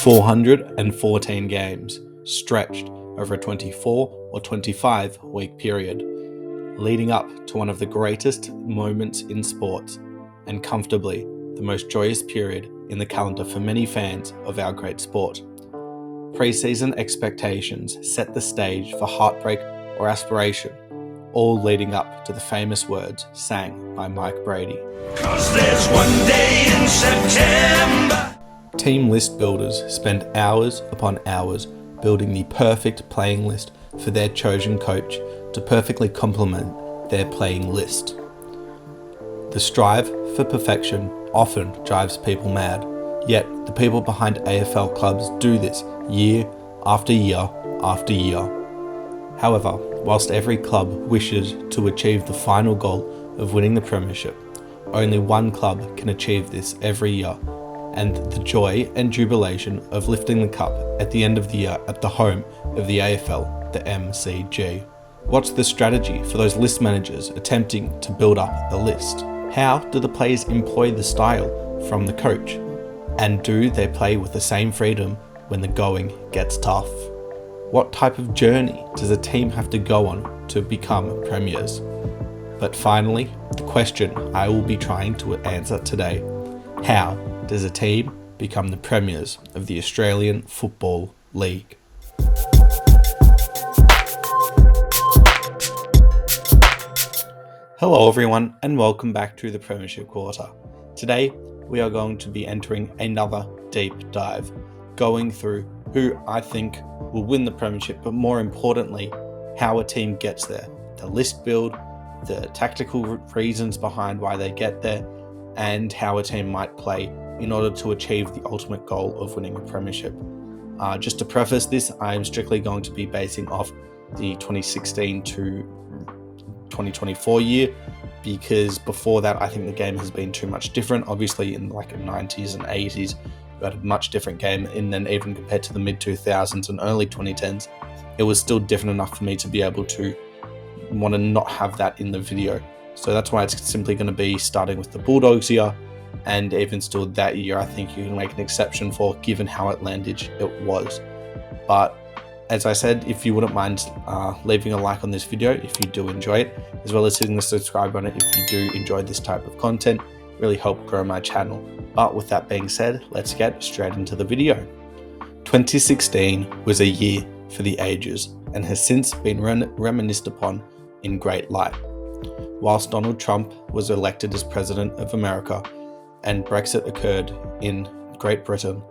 414 games stretched over a 24 or 25 week period, leading up to one of the greatest moments in sports and comfortably the most joyous period in the calendar for many fans of our great sport. Pre-season expectations set the stage for heartbreak or aspiration, all leading up to the famous words sang by Mike Brady. 'Cause there's one day in September. Team list builders spend hours upon hours building the perfect playing list for their chosen coach to perfectly complement their playing list. The strive for perfection often drives people mad, yet the people behind AFL clubs do this year after year after year. However, whilst every club wishes to achieve the final goal of winning the Premiership, only one club can achieve this every year, and the joy and jubilation of lifting the cup at the end of the year at the home of the AFL, the MCG. What's the strategy for those list managers attempting to build up a list? How do the players employ the style from the coach? And do they play with the same freedom when the going gets tough? What type of journey does a team have to go on to become premiers? But finally, the question I will be trying to answer today: how does a team become the premiers of the Australian Football League? Hello everyone, and welcome back to the Premiership Quarter. Today we are going to be entering another deep dive, going through who I think will win the Premiership, but more importantly, how a team gets there, the list build, the tactical reasons behind why they get there, and how a team might play in order to achieve the ultimate goal of winning a Premiership. Just to preface this, I am strictly going to be basing off the 2016 to 2024 year, because before that I think the game has been too much different. Obviously in like the 90s and 80s we had a much different game, and then even compared to the mid 2000s and early 2010s, it was still different enough for me to be able to want to not have that in the video. So that's why it's simply going to be starting with the Bulldogs here, and even still that year I think you can make an exception for, given how outlandish it was. But as I said, if you wouldn't mind leaving a like on this video if you do enjoy it, as well as hitting the subscribe button if you do enjoy this type of content, really help grow my channel. But with that being said, let's get straight into the video. 2016 was a year for the ages and has since been reminisced upon in great light. Whilst Donald Trump was elected as President of America and Brexit occurred in Great Britain,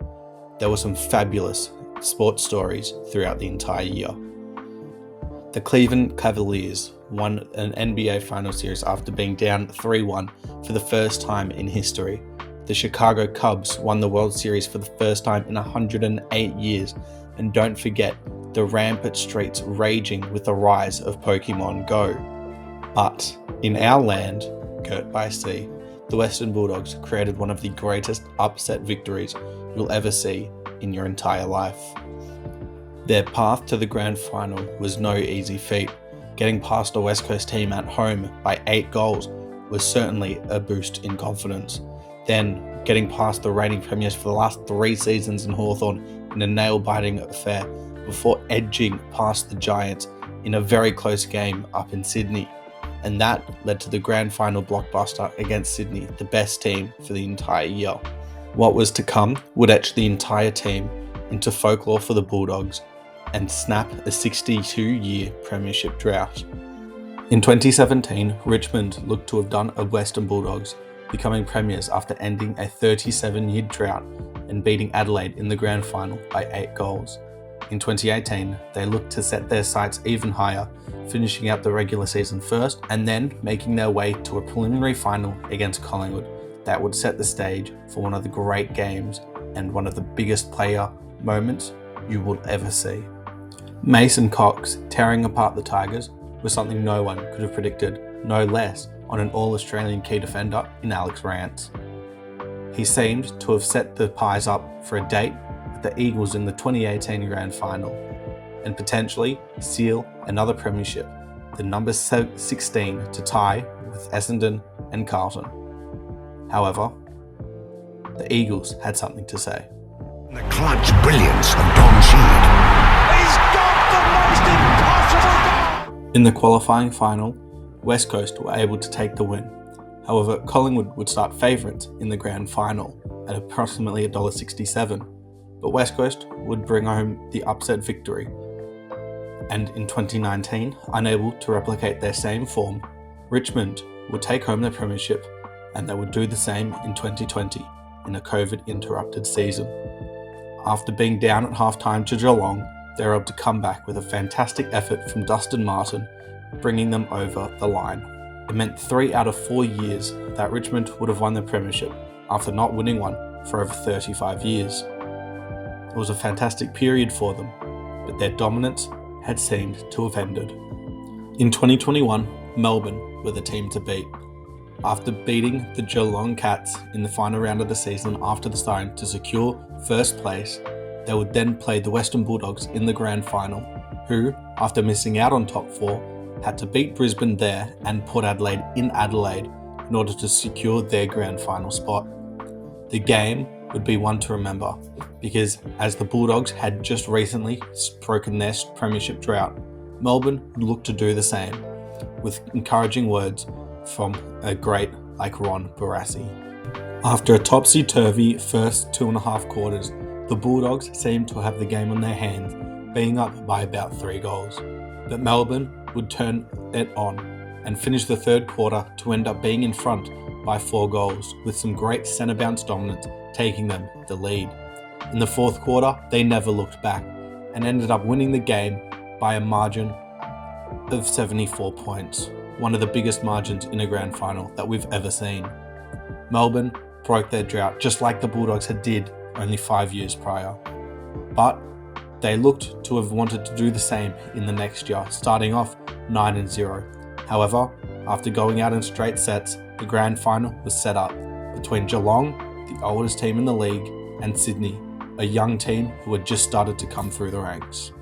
there were some fabulous sports stories throughout the entire year. The Cleveland Cavaliers won an NBA Final Series after being down 3-1 for the first time in history. The Chicago Cubs won the World Series for the first time in 108 years. And don't forget the rampant streets raging with the rise of Pokemon Go. But in our land, girt by sea, the Western Bulldogs created one of the greatest upset victories you'll ever see in your entire life. Their path to the grand final was no easy feat. Getting past a West Coast team at home by 8 goals was certainly a boost in confidence. Then getting past the reigning premiers for the last 3 seasons in Hawthorn in a nail-biting affair, before edging past the Giants in a very close game up in Sydney. And that led to the grand final blockbuster against Sydney, the best team for the entire year. What was to come would etch the entire team into folklore for the Bulldogs and snap a 62-year premiership drought. In 2017, Richmond looked to have done a Western Bulldogs, becoming premiers after ending a 37-year drought and beating Adelaide in the grand final by 8 goals. In 2018, they looked to set their sights even higher, finishing out the regular season first and then making their way to a preliminary final against Collingwood that would set the stage for one of the great games and one of the biggest player moments you will ever see. Mason Cox tearing apart the Tigers was something no one could have predicted, no less on an All-Australian key defender in Alex Rance. He seemed to have set the Pies up for a date with the Eagles in the 2018 Grand Final and potentially seal another premiership, the number 16 to tie with Essendon and Carlton. However, the Eagles had something to say. The clutch brilliance of Don Sheed. He's got the most impossible goal! In the qualifying final, West Coast were able to take the win. However, Collingwood would start favourites in the grand final at approximately $1.67, but West Coast would bring home the upset victory. And in 2019, unable to replicate their same form, Richmond would take home the premiership, and they would do the same in 2020 in a COVID-interrupted season. After being down at halftime to Geelong, they were able to come back with a fantastic effort from Dustin Martin, bringing them over the line. It meant 3 out of 4 years that Richmond would have won the premiership after not winning one for over 35 years. It was a fantastic period for them, but their dominance had seemed to have ended. In 2021, Melbourne were the team to beat. After beating the Geelong Cats in the final round of the season after the siren to secure first place, they would then play the Western Bulldogs in the grand final, who, after missing out on top 4, had to beat Brisbane there and Port Adelaide in Adelaide in order to secure their grand final spot. The game would be one to remember because, as the Bulldogs had just recently broken their premiership drought, Melbourne would look to do the same, with encouraging words from a great like Ron Barassi. After a topsy-turvy first 2.5 quarters, the Bulldogs seemed to have the game on their hands, being up by about 3 goals. But Melbourne would turn it on and finish the third quarter to end up being in front by 4 goals, with some great centre bounce dominance taking them the lead. In the fourth quarter, they never looked back and ended up winning the game by a margin of 74 points, one of the biggest margins in a grand final that we've ever seen. Melbourne broke their drought just like the Bulldogs had did only 5 years prior. But they looked to have wanted to do the same in the next year, starting off 9-0. However, after going out in straight sets, the grand final was set up between Geelong, the oldest team in the league, and Sydney, a young team who had just started to come through the ranks.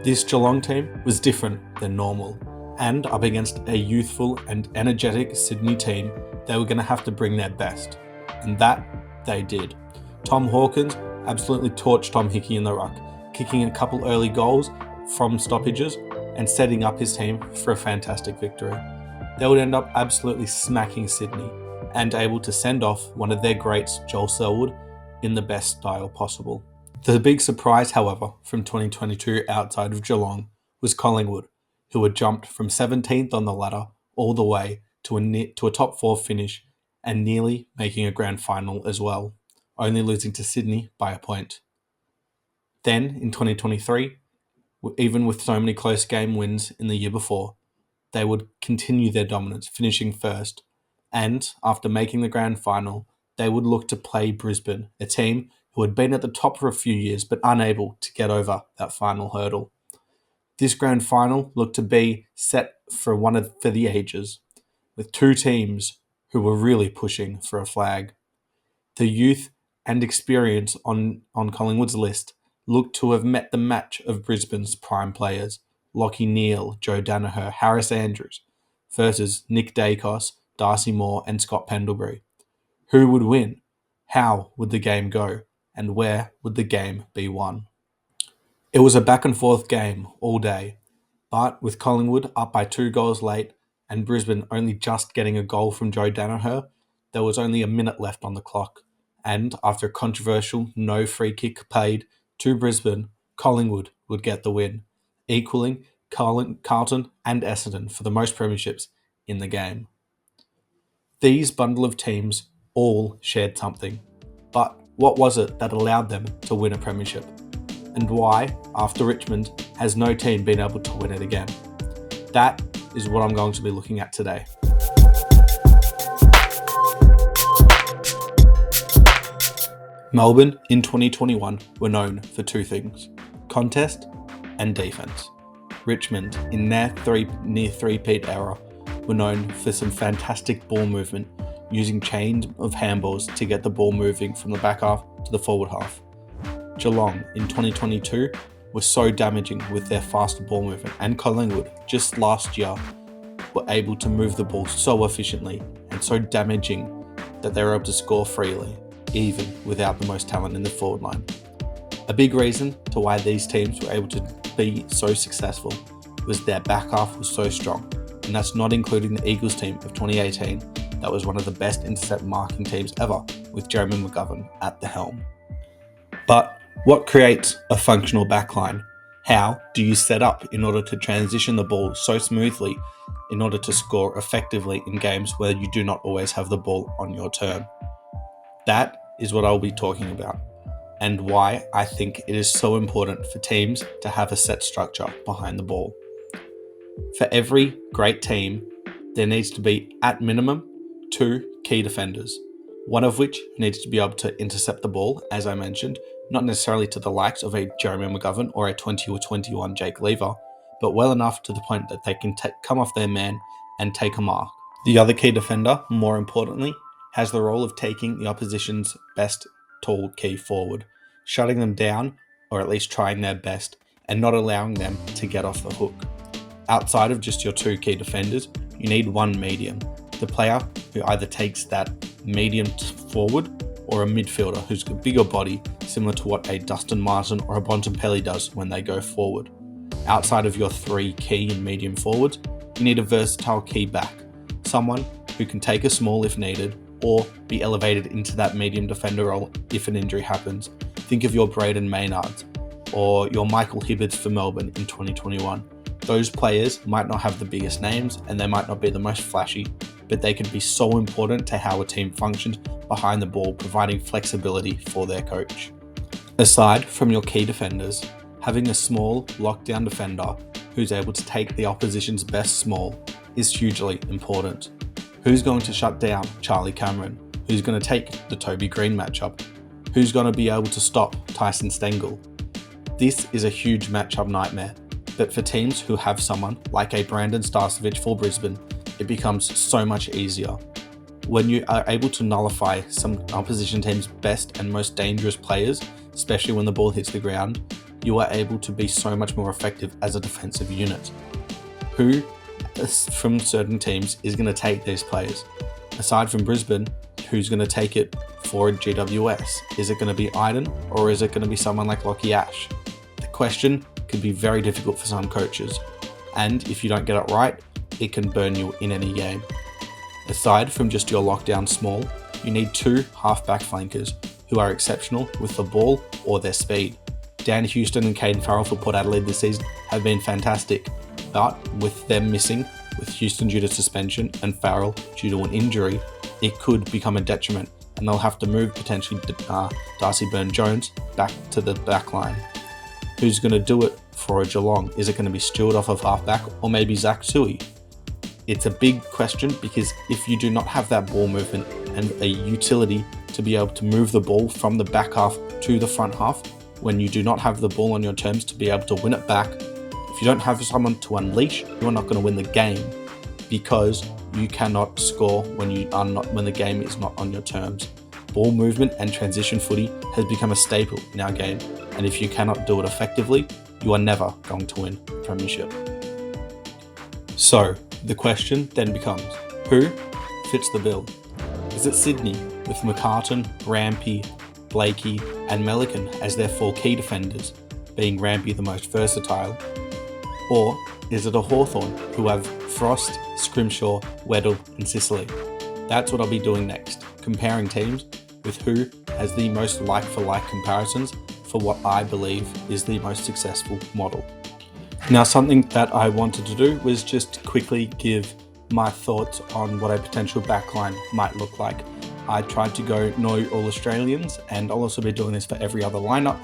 This Geelong team was different than normal, and up against a youthful and energetic Sydney team, they were going to have to bring their best. And that they did. Tom Hawkins absolutely torched Tom Hickey in the ruck, kicking a couple early goals from stoppages and setting up his team for a fantastic victory. They would end up absolutely smacking Sydney and able to send off one of their greats, Joel Selwood, in the best style possible. The big surprise, however, from 2022 outside of Geelong was Collingwood, who had jumped from 17th on the ladder all the way to a top 4 finish and nearly making a grand final as well, only losing to Sydney by a point. Then, in 2023, even with so many close game wins in the year before, they would continue their dominance, finishing first, and after making the grand final, they would look to play Brisbane, a team who had been at the top for a few years but unable to get over that final hurdle. This grand final looked to be set for the ages, with 2 teams who were really pushing for a flag. The youth and experience on Collingwood's list looked to have met the match of Brisbane's prime players, Lachie Neale, Joe Danaher, Harris Andrews, versus Nick Dacos, Darcy Moore and Scott Pendlebury. Who would win? How would the game go? And where would the game be won? It was a back and forth game all day, but with Collingwood up by 2 goals late and Brisbane only just getting a goal from Joe Danaher, there was only a minute left on the clock, and after a controversial no free kick paid to Brisbane, Collingwood would get the win, equaling Carlton and Essendon for the most premierships in the game. These bundle of teams all shared something, but what was it that allowed them to win a premiership? And why, after Richmond, has no team been able to win it again? That is what I'm going to be looking at today. Melbourne in 2021 were known for 2 things: contest and defence. Richmond, in their near three-peat era, were known for some fantastic ball movement, using chains of handballs to get the ball moving from the back half to the forward half. Geelong in 2022 were so damaging with their fast ball movement, and Collingwood just last year were able to move the ball so efficiently and so damaging that they were able to score freely, even without the most talent in the forward line. A big reason to why these teams were able to be so successful was their back half was so strong, and that's not including the Eagles team of 2018 that was one of the best intercept marking teams ever, with Jeremy McGovern at the helm. But what creates a functional backline? How do you set up in order to transition the ball so smoothly in order to score effectively in games where you do not always have the ball on your turn? That is what I'll be talking about, and why I think it is so important for teams to have a set structure behind the ball. For every great team, there needs to be, at minimum, 2 key defenders, one of which needs to be able to intercept the ball, as I mentioned, not necessarily to the likes of a Jeremy McGovern or a 20 or 21 Jake Lever, but well enough to the point that they can come off their man and take a mark. The other key defender, more importantly, has the role of taking the opposition's best tall key forward, shutting them down, or at least trying their best, and not allowing them to get off the hook. Outside of just your 2 key defenders, you need one medium, the player who either takes that medium forward or a midfielder who's a bigger body, similar to what a Dustin Martin or a Bontempelli does when they go forward. Outside of your 3 key and medium forwards, you need a versatile key back, someone who can take a small if needed or be elevated into that medium defender role if an injury happens. Think of your Braden Maynards or your Michael Hibberts for Melbourne in 2021. Those players might not have the biggest names and they might not be the most flashy, but they can be so important to how a team functions behind the ball, providing flexibility for their coach. Aside from your key defenders, having a small lockdown defender who's able to take the opposition's best small is hugely important. Who's going to shut down Charlie Cameron? Who's going to take the Toby Green matchup? Who's going to be able to stop Tyson Stengel? This is a huge matchup nightmare, but for teams who have someone like a Brandon Starcevich for Brisbane, it becomes so much easier. When you are able to nullify some opposition team's best and most dangerous players, especially when the ball hits the ground, you are able to be so much more effective as a defensive unit. Who from certain teams is going to take these players? Aside from Brisbane, who's going to take it for GWS? Is it going to be Iden or is it going to be someone like Lockie Ash? The question could be very difficult for some coaches, and if you don't get it right, it can burn you in any game. Aside from just your lockdown small, you need 2 half-back flankers who are exceptional with the ball or their speed. Dan Houston and Caden Farrell for Port Adelaide this season have been fantastic, but with them missing, with Houston due to suspension and Farrell due to an injury, it could become a detriment, and they'll have to move potentially Darcy Byrne-Jones back to the back line. Who's going to do it for a Geelong? Is it going to be Stewart off of halfback or maybe Zach Tui? It's a big question because if you do not have that ball movement and a utility to be able to move the ball from the back half to the front half, when you do not have the ball on your terms to be able to win it back, if you don't have someone to unleash, you are not going to win the game because you cannot score when the game is not on your terms. Ball movement and transition footy has become a staple in our game, and if you cannot do it effectively, you are never going to win the Premiership. So, the question then becomes, who fits the bill? Is it Sydney with McCartan, Rampy, Blakey and Melican as their 4 key defenders, being Rampy the most versatile? Or is it a Hawthorn who have Frost, Scrimshaw, Weddle and Sicily? That's what I'll be doing next, comparing teams with who has the most like-for-like comparisons for what I believe is the most successful model. Now, something that I wanted to do was just quickly give my thoughts on what a potential backline might look like. I tried to go no all Australians, and I'll also be doing this for every other lineup.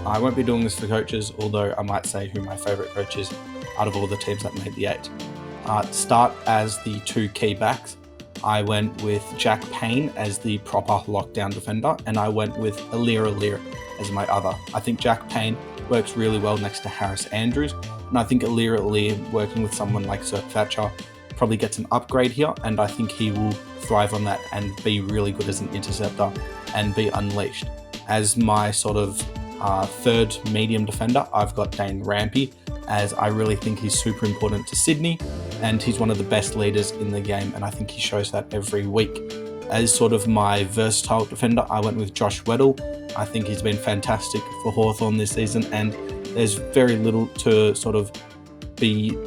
I won't be doing this for coaches, although I might say who my favourite coach is out of all the teams that made the 8. Start as the 2 key backs. I went with Jack Payne as the proper lockdown defender, and I went with Alir as my other. I think Jack Payne works really well next to Harris Andrews, and I think Alir working with someone like Sir Thatcher probably gets an upgrade here, and I think he will thrive on that and be really good as an interceptor and be unleashed. As my sort of 3rd medium defender, I've got Dane Rampy, as I really think he's super important to Sydney, and he's one of the best leaders in the game, and I think he shows that every week. As sort of my versatile defender, I went with Josh Weddle. I think he's been fantastic for Hawthorn this season, and there's very little to sort of be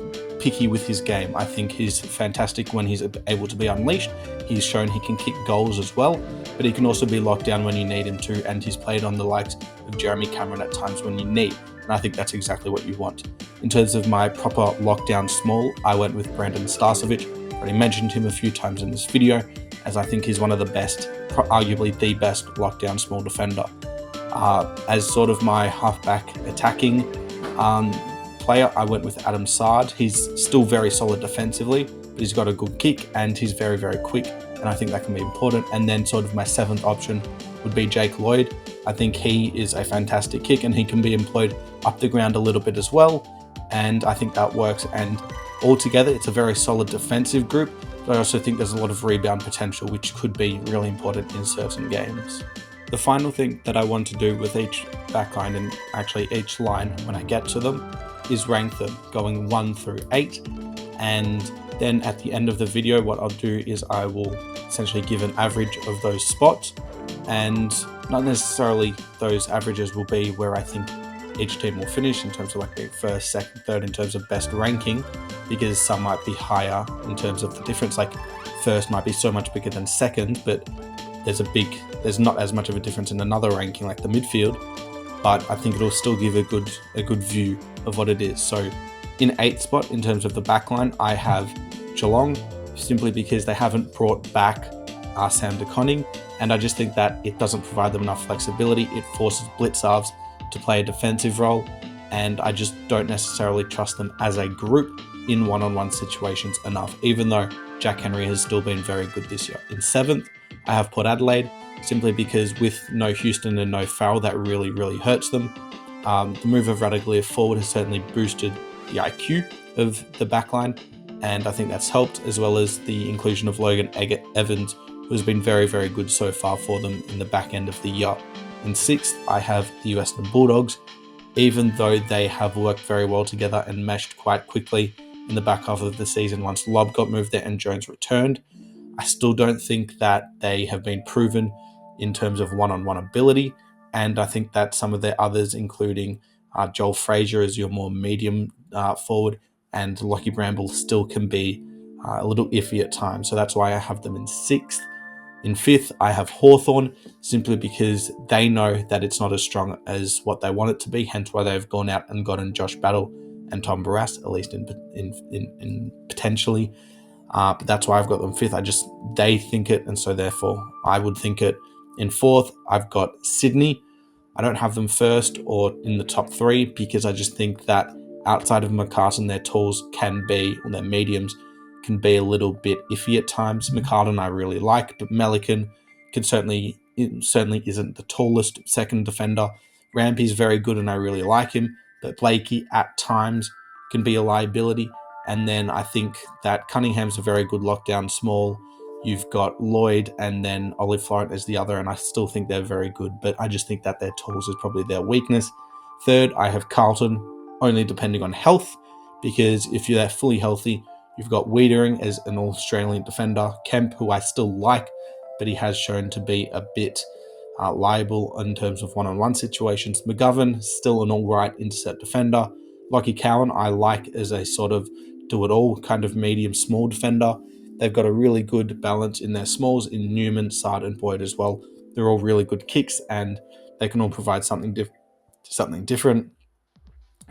picky with his game. I think he's fantastic when he's able to be unleashed. He's shown he can kick goals as well, but he can also be locked down when you need him to, and he's played on the likes of Jeremy Cameron at times when you need, and I think that's exactly what you want. In terms of my proper lockdown small, I went with Brandon Starcevic. I already mentioned him a few times in this video, as I think he's one of the best, arguably the best lockdown small defender. As sort of my halfback attacking player, I went with Adam Sard. He's still very solid defensively, but he's got a good kick and he's very, very quick, and I think that can be important. And then sort of my seventh option would be Jake Lloyd. I think he is a fantastic kick and he can be employed up the ground a little bit as well, and I think that works. And altogether, it's a very solid defensive group, but I also think there's a lot of rebound potential, which could be really important in certain games. The final thing that I want to do with each backline, and actually each line when I get to them, is rank them going 1 through 8. And then at the end of the video, what I'll do is I will essentially give an average of those spots, and not necessarily those averages will be where I think each team will finish in terms of like being first, second, third in terms of best ranking, because some might be higher in terms of the difference. Like first might be so much bigger than second, but there's not as much of a difference in another ranking like the midfield, but I think it'll still give a good view of what it is. So in 8th spot in terms of the backline, I have Geelong, simply because they haven't brought back Sam de Koning, and I just think that it doesn't provide them enough flexibility. It forces Blitzarves to play a defensive role, and I just don't necessarily trust them as a group in one-on-one situations enough, even though Jack Henry has still been very good this year. In 7th, I have Port Adelaide, simply because with no Houston and no Farrell, that really, really hurts them. The move of Radaglia forward has certainly boosted the IQ of the backline, and I think that's helped, as well as the inclusion of Logan Evans, who has been very, very good so far for them in the back end of the year. In 6th, I have the Western Bulldogs. Even though they have worked very well together and meshed quite quickly in the back half of the season once Lobb got moved there and Jones returned, I still don't think that they have been proven in terms of one-on-one ability, and I think that some of their others, including Joel Frazier as your more medium forward, and Lockie Bramble, still can be a little iffy at times. So that's why I have them in 6th. In 5th, I have Hawthorn, simply because they know that it's not as strong as what they want it to be, hence why they've gone out and gotten Josh Battle and Tom Barrass, at least in potentially. But that's why I've got them 5th. They think it, and so therefore I would think it. In 4th, I've got Sydney. I don't have them first or in the top 3, because I just think that outside of McCartan, their tools can be, or their mediums, can be a little bit iffy at times. McCartan I really like, but Melican certainly isn't the tallest second defender. Rampy's very good and I really like him, but Blakey at times can be a liability. And then I think that Cunningham's a very good lockdown small. You've got Lloyd and then Olive Florent as the other, and I still think they're very good, but I just think that their tools is probably their weakness. 3rd, I have Carlton, only depending on health, because if you're fully healthy, you've got Wiedering as an Australian defender, Kemp, who I still like, but he has shown to be a bit liable in terms of one-on-one situations. McGovern, still an all-right intercept defender. Lockie Cowan, I like as a sort of do-it-all kind of medium-small defender. They've got a really good balance in their smalls in Newman, Sard, and Boyd as well. They're all really good kicks, and they can all provide something different.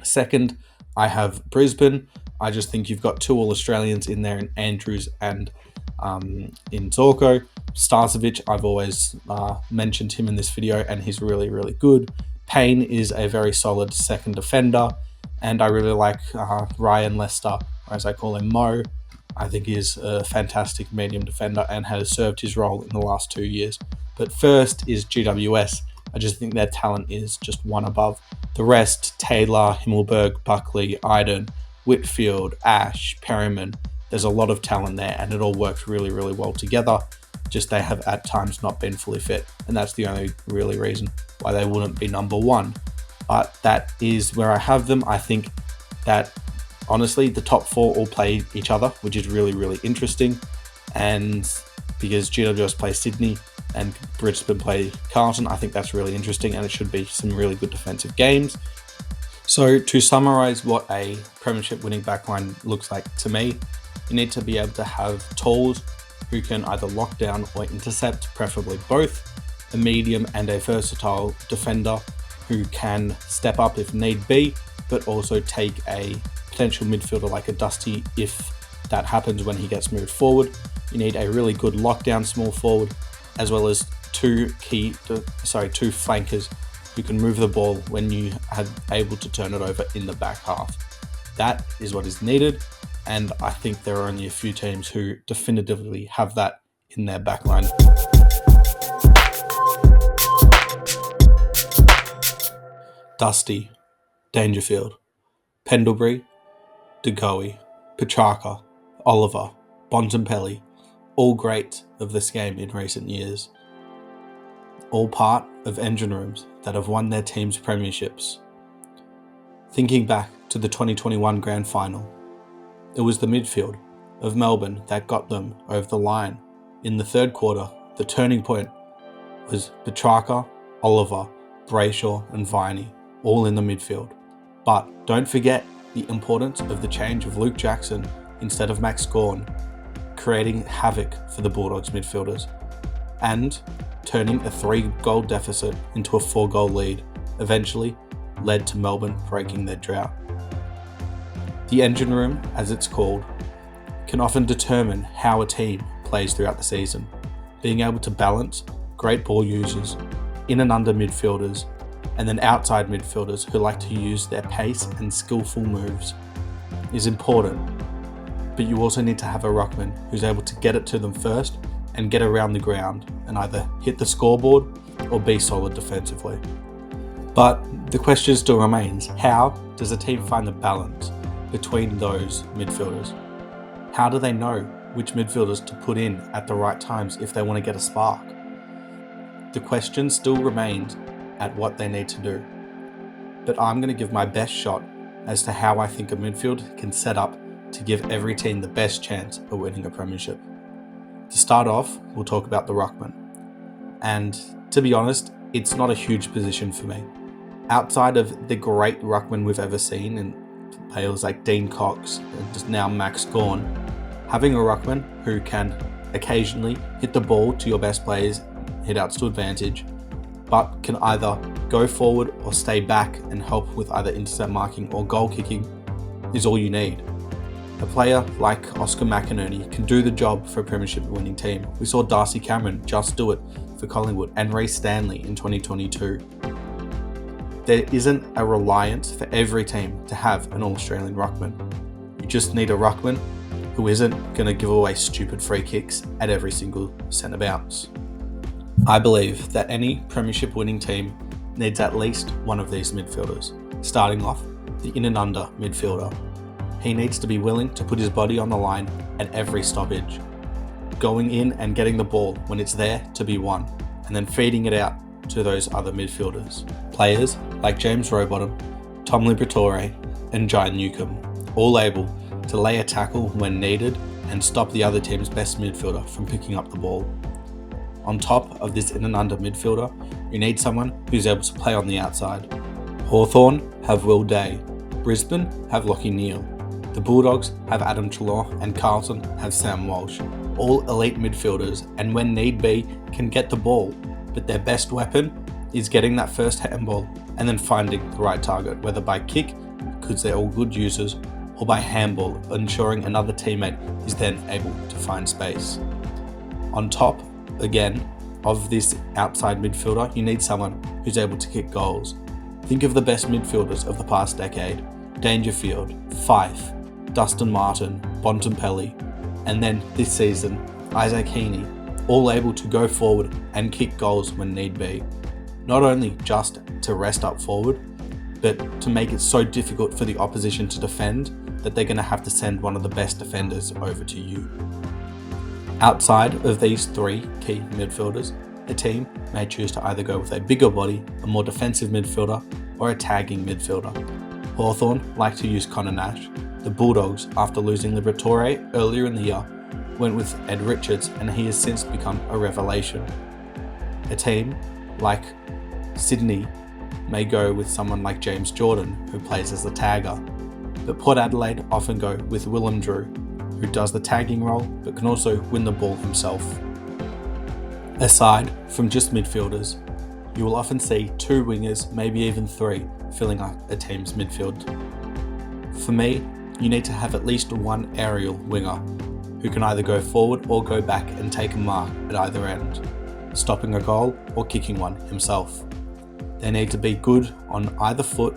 2nd, I have Brisbane. I just think you've got 2 All-Australians in there in Andrews and in Zorko. Starcevic, I've always mentioned him in this video, and he's really, really good. Payne is a very solid second defender, and I really like Ryan Lester, or as I call him, Mo. I think he's a fantastic medium defender and has served his role in the last 2 years. But first is GWS. I just think their talent is just one above. The rest, Taylor, Himmelberg, Buckley, Iden, Whitfield, Ash, Perryman, there's a lot of talent there, and it all works really, really well together. Just they have at times not been fully fit, and that's the only really reason why they wouldn't be number 1. But that is where I have them. I think that honestly the top 4 all play each other, which is really, really interesting. And because GWS play Sydney and Brisbane play Carlton. I think that's really interesting, and it should be some really good defensive games. So to summarise what a Premiership winning backline looks like to me, you need to be able to have tools who can either lock down or intercept, preferably both, a medium and a versatile defender who can step up if need be, but also take a potential midfielder like a Dusty if that happens when he gets moved forward. You need a really good lockdown small forward, as well as two flankers who can move the ball when you are able to turn it over in the back half. That is what is needed, and I think there are only a few teams who definitively have that in their backline. Dusty, Dangerfield, Pendlebury, DeGoey, Petrarca, Oliver, Bontempelli, all great of this game in recent years. All part of engine rooms that have won their team's premierships. Thinking back to the 2021 Grand Final, it was the midfield of Melbourne that got them over the line. In the third quarter, the turning point was Petrarca, Oliver, Brayshaw and Viney, all in the midfield. But don't forget the importance of the change of Luke Jackson instead of Max Gawn, creating havoc for the Bulldogs midfielders, and turning a 3-goal deficit into a 4-goal lead, eventually led to Melbourne breaking their drought. The engine room, as it's called, can often determine how a team plays throughout the season. Being able to balance great ball users, in and under midfielders, and then outside midfielders who like to use their pace and skillful moves is important. But you also need to have a ruckman who's able to get it to them first and get around the ground and either hit the scoreboard or be solid defensively. But the question still remains, how does a team find the balance between those midfielders? How do they know which midfielders to put in at the right times if they want to get a spark? The question still remains at what they need to do. But I'm going to give my best shot as to how I think a midfield can set up to give every team the best chance of winning a premiership. To start off, we'll talk about the ruckman. And to be honest, it's not a huge position for me. Outside of the great ruckman we've ever seen in players like Dean Cox and just now Max Gawn, having a ruckman who can occasionally hit the ball to your best players, hit outs to advantage, but can either go forward or stay back and help with either intercept marking or goal kicking is all you need. A player like Oscar McInerney can do the job for a premiership winning team. We saw Darcy Cameron just do it for Collingwood and Ray Stanley in 2022. There isn't a reliance for every team to have an All-Australian ruckman. You just need a ruckman who isn't going to give away stupid free kicks at every single centre bounce. I believe that any premiership winning team needs at least one of these midfielders. Starting off, the in and under midfielder. He needs to be willing to put his body on the line at every stoppage, going in and getting the ball when it's there to be won, and then feeding it out to those other midfielders. Players like James Rowbottom, Tom Liberatore and Jai Newcombe, all able to lay a tackle when needed and stop the other team's best midfielder from picking up the ball. On top of this in and under midfielder, you need someone who's able to play on the outside. Hawthorn have Will Day, Brisbane have Lachie Neale, the Bulldogs have Adam Treloar and Carlton have Sam Walsh. All elite midfielders and when need be can get the ball, but their best weapon is getting that first handball and then finding the right target, whether by kick, because they're all good users, or by handball, ensuring another teammate is then able to find space. On top, again, of this outside midfielder, you need someone who's able to kick goals. Think of the best midfielders of the past decade: Dangerfield, Fife, Dustin Martin, Bontempelli, and then this season, Isaac Heaney, all able to go forward and kick goals when need be. Not only just to rest up forward, but to make it so difficult for the opposition to defend that they're going to have to send one of the best defenders over to you. Outside of these three key midfielders, the team may choose to either go with a bigger body, a more defensive midfielder, or a tagging midfielder. Hawthorn like to use Connor Nash. The Bulldogs, after losing Liberatore earlier in the year, went with Ed Richards, and he has since become a revelation. A team like Sydney may go with someone like James Jordan, who plays as the tagger, but Port Adelaide often go with Willem Drew, who does the tagging role but can also win the ball himself. Aside from just midfielders, you will often see 2 wingers, maybe even 3, filling up a team's midfield. For me, you need to have at least one aerial winger who can either go forward or go back and take a mark at either end, stopping a goal or kicking one himself. They need to be good on either foot,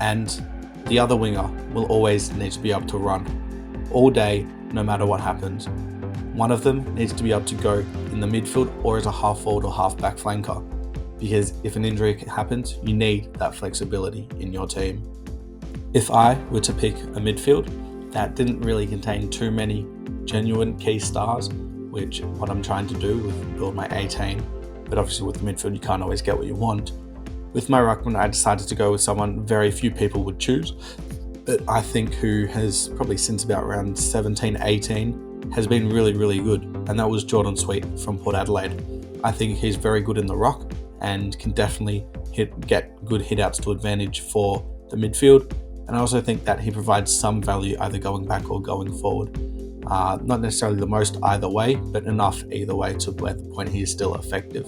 and the other winger will always need to be able to run all day, no matter what happens. One of them needs to be able to go in the midfield or as a half forward or half back flanker, because if an injury happens, you need that flexibility in your team. If I were to pick a midfield that didn't really contain too many genuine key stars, which what I'm trying to do with build my 18, but obviously with the midfield you can't always get what you want. With my ruckman, I decided to go with someone very few people would choose, but I think who has probably since about around 17, 18 has been really, really good, and that was Jordan Sweet from Port Adelaide. I think he's very good in the ruck and can definitely get good hit-outs to advantage for the midfield, and I also think that he provides some value either going back or going forward. Not necessarily the most either way, but enough either way to where the point he is still effective.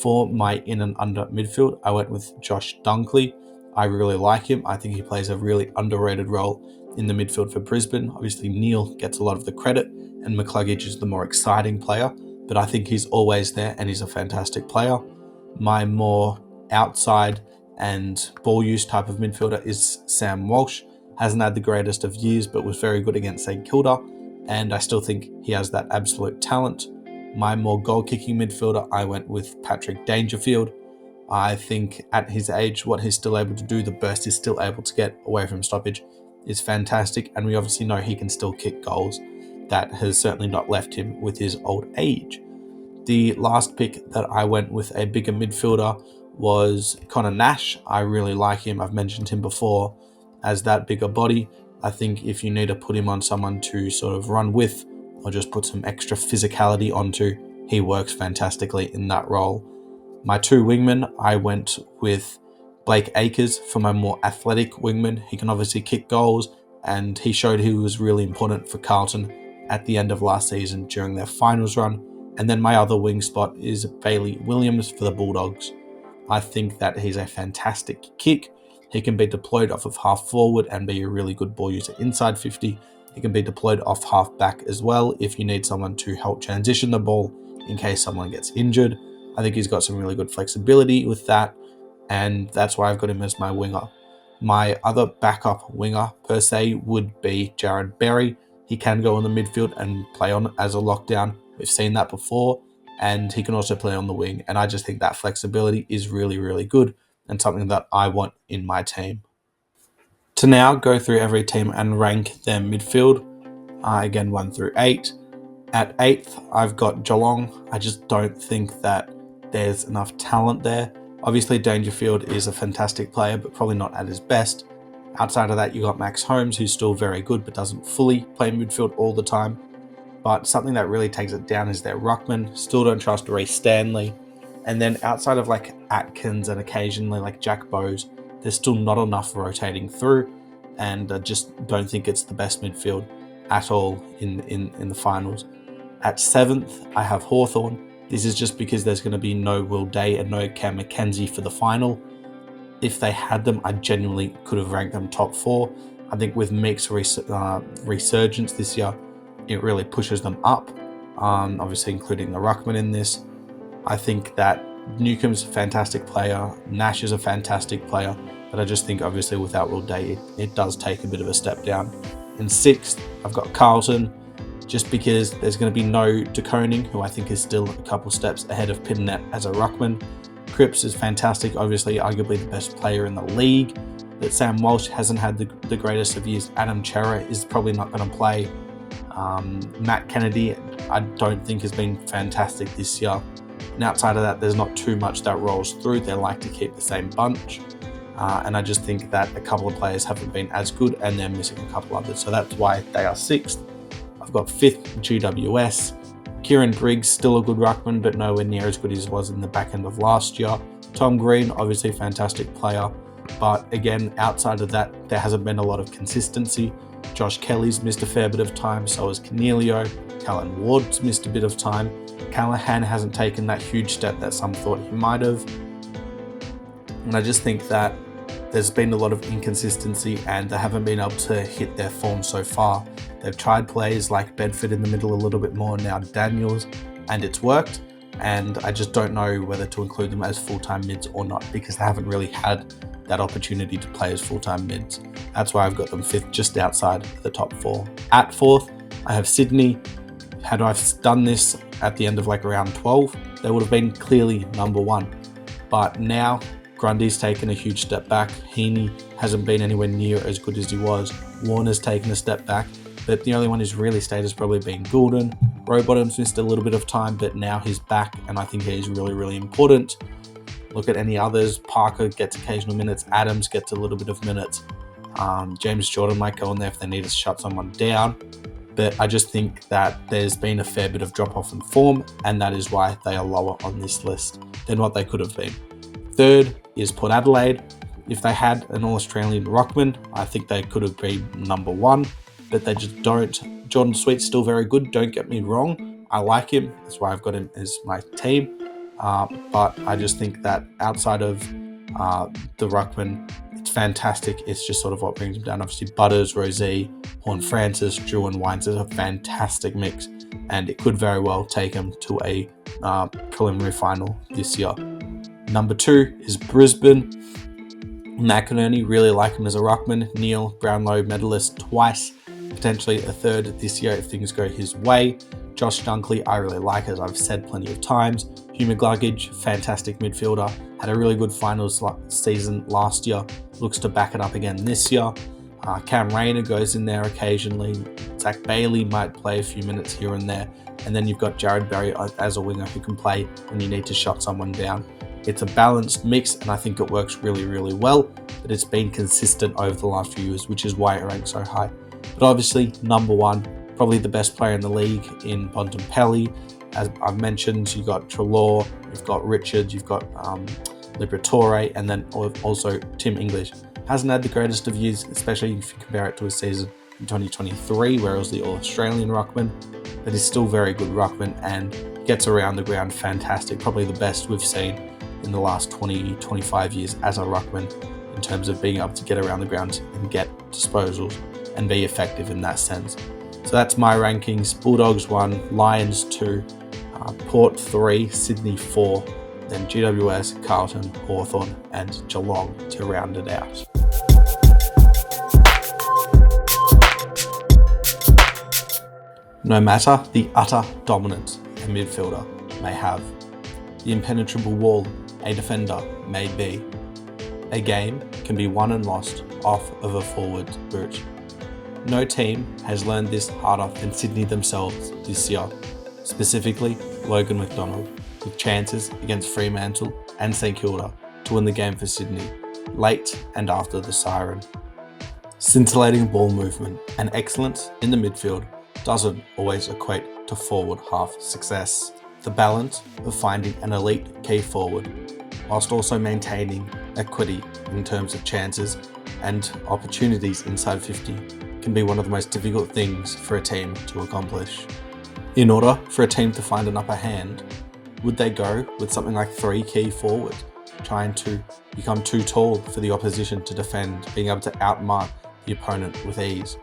For my in and under midfield, I went with Josh Dunkley. I really like him. I think he plays a really underrated role in the midfield for Brisbane. Obviously, Neil gets a lot of the credit and McCluggage is the more exciting player, but I think he's always there and he's a fantastic player. My more outside and ball use type of midfielder is Sam Walsh. Hasn't had the greatest of years, but was very good against St Kilda, and I still think he has that absolute talent. My more goal-kicking midfielder, I went with Patrick Dangerfield. I think at his age, what he's still able to do, the burst he's still able to get away from stoppage is fantastic, and we obviously know he can still kick goals. That has certainly not left him with his old age. The last pick that I went with a bigger midfielder was Connor Nash. I really like him. I've mentioned him before as that bigger body. I think if you need to put him on someone to sort of run with or just put some extra physicality onto, he works fantastically in that role. My 2 wingmen, I went with Blake Acres for my more athletic wingman. He can obviously kick goals, and he showed he was really important for Carlton at the end of last season during their finals run. And then my other wing spot is Bailey Williams for the Bulldogs. I think that he's a fantastic kick. He can be deployed off of half forward and be a really good ball user inside 50. He can be deployed off half back as well if you need someone to help transition the ball in case someone gets injured. I think he's got some really good flexibility with that, and that's why I've got him as my winger. My other backup winger per se would be Jared Berry. He can go on the midfield and play on as a lockdown. We've seen that before, and he can also play on the wing, and I just think that flexibility is really, really good and something that I want in my team. To now go through every team and rank their midfield, again 1 through 8. At 8th, I've got Geelong. I just don't think that there's enough talent there. Obviously, Dangerfield is a fantastic player, but probably not at his best. Outside of that, you got Max Holmes, who's still very good, but doesn't fully play midfield all the time. But something that really takes it down is their ruckman. Still don't trust Reece Stanley. And then outside of like Atkins and occasionally like Jack Bowes, there's still not enough rotating through, and I just don't think it's the best midfield at all in the finals. At 7th, I have Hawthorn. This is just because there's going to be no Will Day and no Cam Mackenzie for the final. If they had them, I genuinely could have ranked them top 4. I think with Meek's resurgence this year, it really pushes them up, obviously including the ruckman in this. I think that Newcomb's a fantastic player, Nash is a fantastic player, but I just think obviously without Will Day, it does take a bit of a step down. In 6th, I've got Carlton, just because there's going to be no De Koning, who I think is still a couple steps ahead of Pittonet as a ruckman. Cripps is fantastic, obviously arguably the best player in the league, but Sam Walsh hasn't had the greatest of years. Adam Chera is probably not going to play. Matt Kennedy, I don't think has been fantastic this year. And outside of that, there's not too much that rolls through. They like to keep the same bunch. And I just think that a couple of players haven't been as good and they're missing a couple others. So that's why they are 6th. I've got 5th GWS. Kieran Briggs, still a good ruckman, but nowhere near as good as he was in the back end of last year. Tom Green, obviously a fantastic player, but again, outside of that, there hasn't been a lot of consistency. Josh Kelly's missed a fair bit of time, so has Cornelio. Callan Ward's missed a bit of time. Callahan hasn't taken that huge step that some thought he might have. And I just think that there's been a lot of inconsistency and they haven't been able to hit their form so far. They've tried plays like Bedford in the middle a little bit more, now Daniels, and it's worked. And I just don't know whether to include them as full-time mids or not, because they haven't really had that opportunity to play as full-time mids. That's why I've got them 5th, just outside the top 4. At 4th, I have Sydney. Had I done this at the end of like around 12, they would have been clearly number 1. But now Grundy's taken a huge step back. Heaney hasn't been anywhere near as good as he was. Warner's taken a step back, but the only one who's really stayed has probably been Goulden. Rowbottom's missed a little bit of time, but now he's back, and I think he's really, really important. Look at any others. Parker gets occasional minutes. Adams gets a little bit of minutes. James Jordan might go in there if they need to shut someone down. But I just think that there's been a fair bit of drop-off in form, and that is why they are lower on this list than what they could have been. 3rd is Port Adelaide. If they had an All-Australian ruckman, I think they could have been number 1, but they just don't. Jordan Sweet's still very good, don't get me wrong. I like him, that's why I've got him as my team. But I just think that outside of the ruckman, it's fantastic. It's just sort of what brings him down. Obviously, Butters, Rosé, Horn-Francis, Drew and Wines is a fantastic mix, and it could very well take him to a preliminary final this year. Number 2 is Brisbane. McInerney, really like him as a ruckman. Neil, Brownlow medalist twice, potentially a 3rd this year if things go his way. Josh Dunkley, I really like, as I've said plenty of times. Hugh McGluggage, fantastic midfielder. Had a really good finals season last year. Looks to back it up again this year. Cam Rayner goes in there occasionally. Zach Bailey might play a few minutes here and there. And then you've got Jared Berry as a winger who can play when you need to shut someone down. It's a balanced mix, and I think it works really, really well. But it's been consistent over the last few years, which is why it ranks so high. But obviously, number 1, probably the best player in the league in Bontempelli. As I've mentioned, you've got Treloar, you've got Richards, you've got Liberatore, and then also Tim English. Hasn't had the greatest of years, especially if you compare it to a season in 2023, where it was the All-Australian ruckman, but he's still very good ruckman and gets around the ground fantastic. Probably the best we've seen in the last 20-25 years as a ruckman in terms of being able to get around the ground and get disposals and be effective in that sense. So that's my rankings. Bulldogs 1, Lions 2, Port 3, Sydney 4, then GWS, Carlton, Hawthorn and Geelong to round it out. No matter the utter dominance a midfielder may have, the impenetrable wall a defender may be, a game can be won and lost off of a forward's boot. No team has learned this harder than Sydney themselves this year, specifically Logan McDonald, with chances against Fremantle and St Kilda to win the game for Sydney, late and after the siren. Scintillating ball movement and excellence in the midfield doesn't always equate to forward half success. The balance of finding an elite key forward, whilst also maintaining equity in terms of chances and opportunities inside 50, can be one of the most difficult things for a team to accomplish. In order for a team to find an upper hand, would they go with something like 3 key forwards, trying to become too tall for the opposition to defend, being able to outmark the opponent with ease?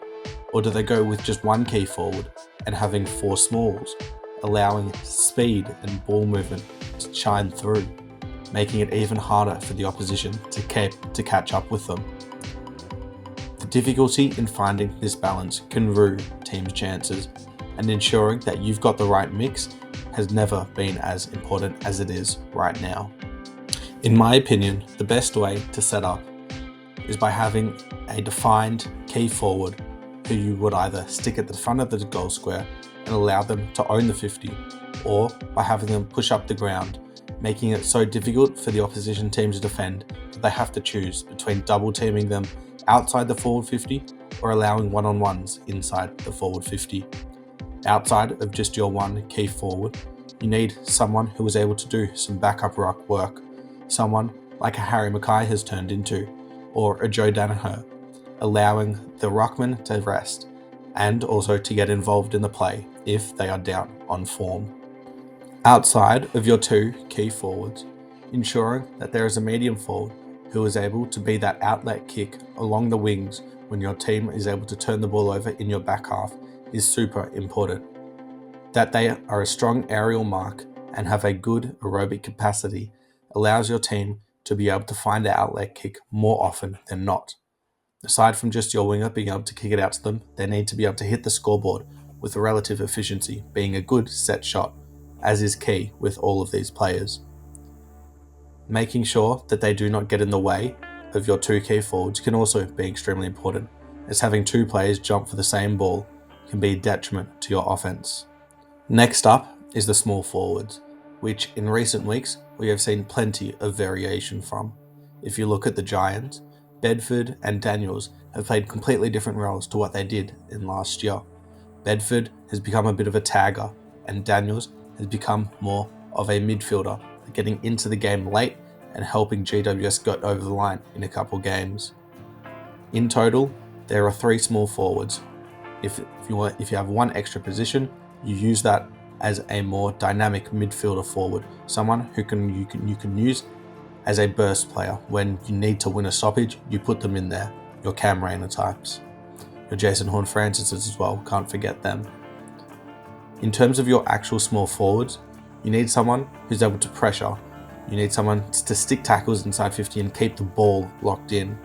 Or do they go with just 1 key forward and having 4 smalls, allowing speed and ball movement to shine through, making it even harder for the opposition to catch up with them? The difficulty in finding this balance can ruin teams' chances, and ensuring that you've got the right mix has never been as important as it is right now. In my opinion, the best way to set up is by having a defined key forward who you would either stick at the front of the goal square and allow them to own the 50, or by having them push up the ground, making it so difficult for the opposition team to defend that they have to choose between double teaming them outside the forward 50 or allowing one-on-ones inside the forward 50. Outside of just your one key forward, you need someone who is able to do some backup ruck work, someone like a Harry Mackay has turned into, or a Joe Danaher, allowing the ruckman to rest and also to get involved in the play if they are down on form. Outside of your two key forwards, ensuring that there is a medium forward who is able to be that outlet kick along the wings when your team is able to turn the ball over in your back half is super important. That they are a strong aerial mark and have a good aerobic capacity allows your team to be able to find the outlet kick more often than not. Aside from just your winger being able to kick it out to them, they need to be able to hit the scoreboard with a relative efficiency, being a good set shot, as is key with all of these players. Making sure that they do not get in the way of your two key forwards can also be extremely important, as having two players jump for the same ball can be a detriment to your offense. Next up is the small forwards, which in recent weeks we have seen plenty of variation from. If you look at the Giants, Bedford and Daniels have played completely different roles to what they did in last year. Bedford has become a bit of a tagger, and Daniels has become more of a midfielder, getting into the game late and helping GWS get over the line in a couple games. In total, there are 3 small forwards. If you have one extra position, you use that as a more dynamic midfielder forward, someone who you can use as a burst player. When you need to win a stoppage, you put them in there. Your Cam Rayner types, your Jason Horne-Francis as well, can't forget them. In terms of your actual small forwards, you need someone who's able to pressure. You need someone to stick tackles inside 50 and keep the ball locked in.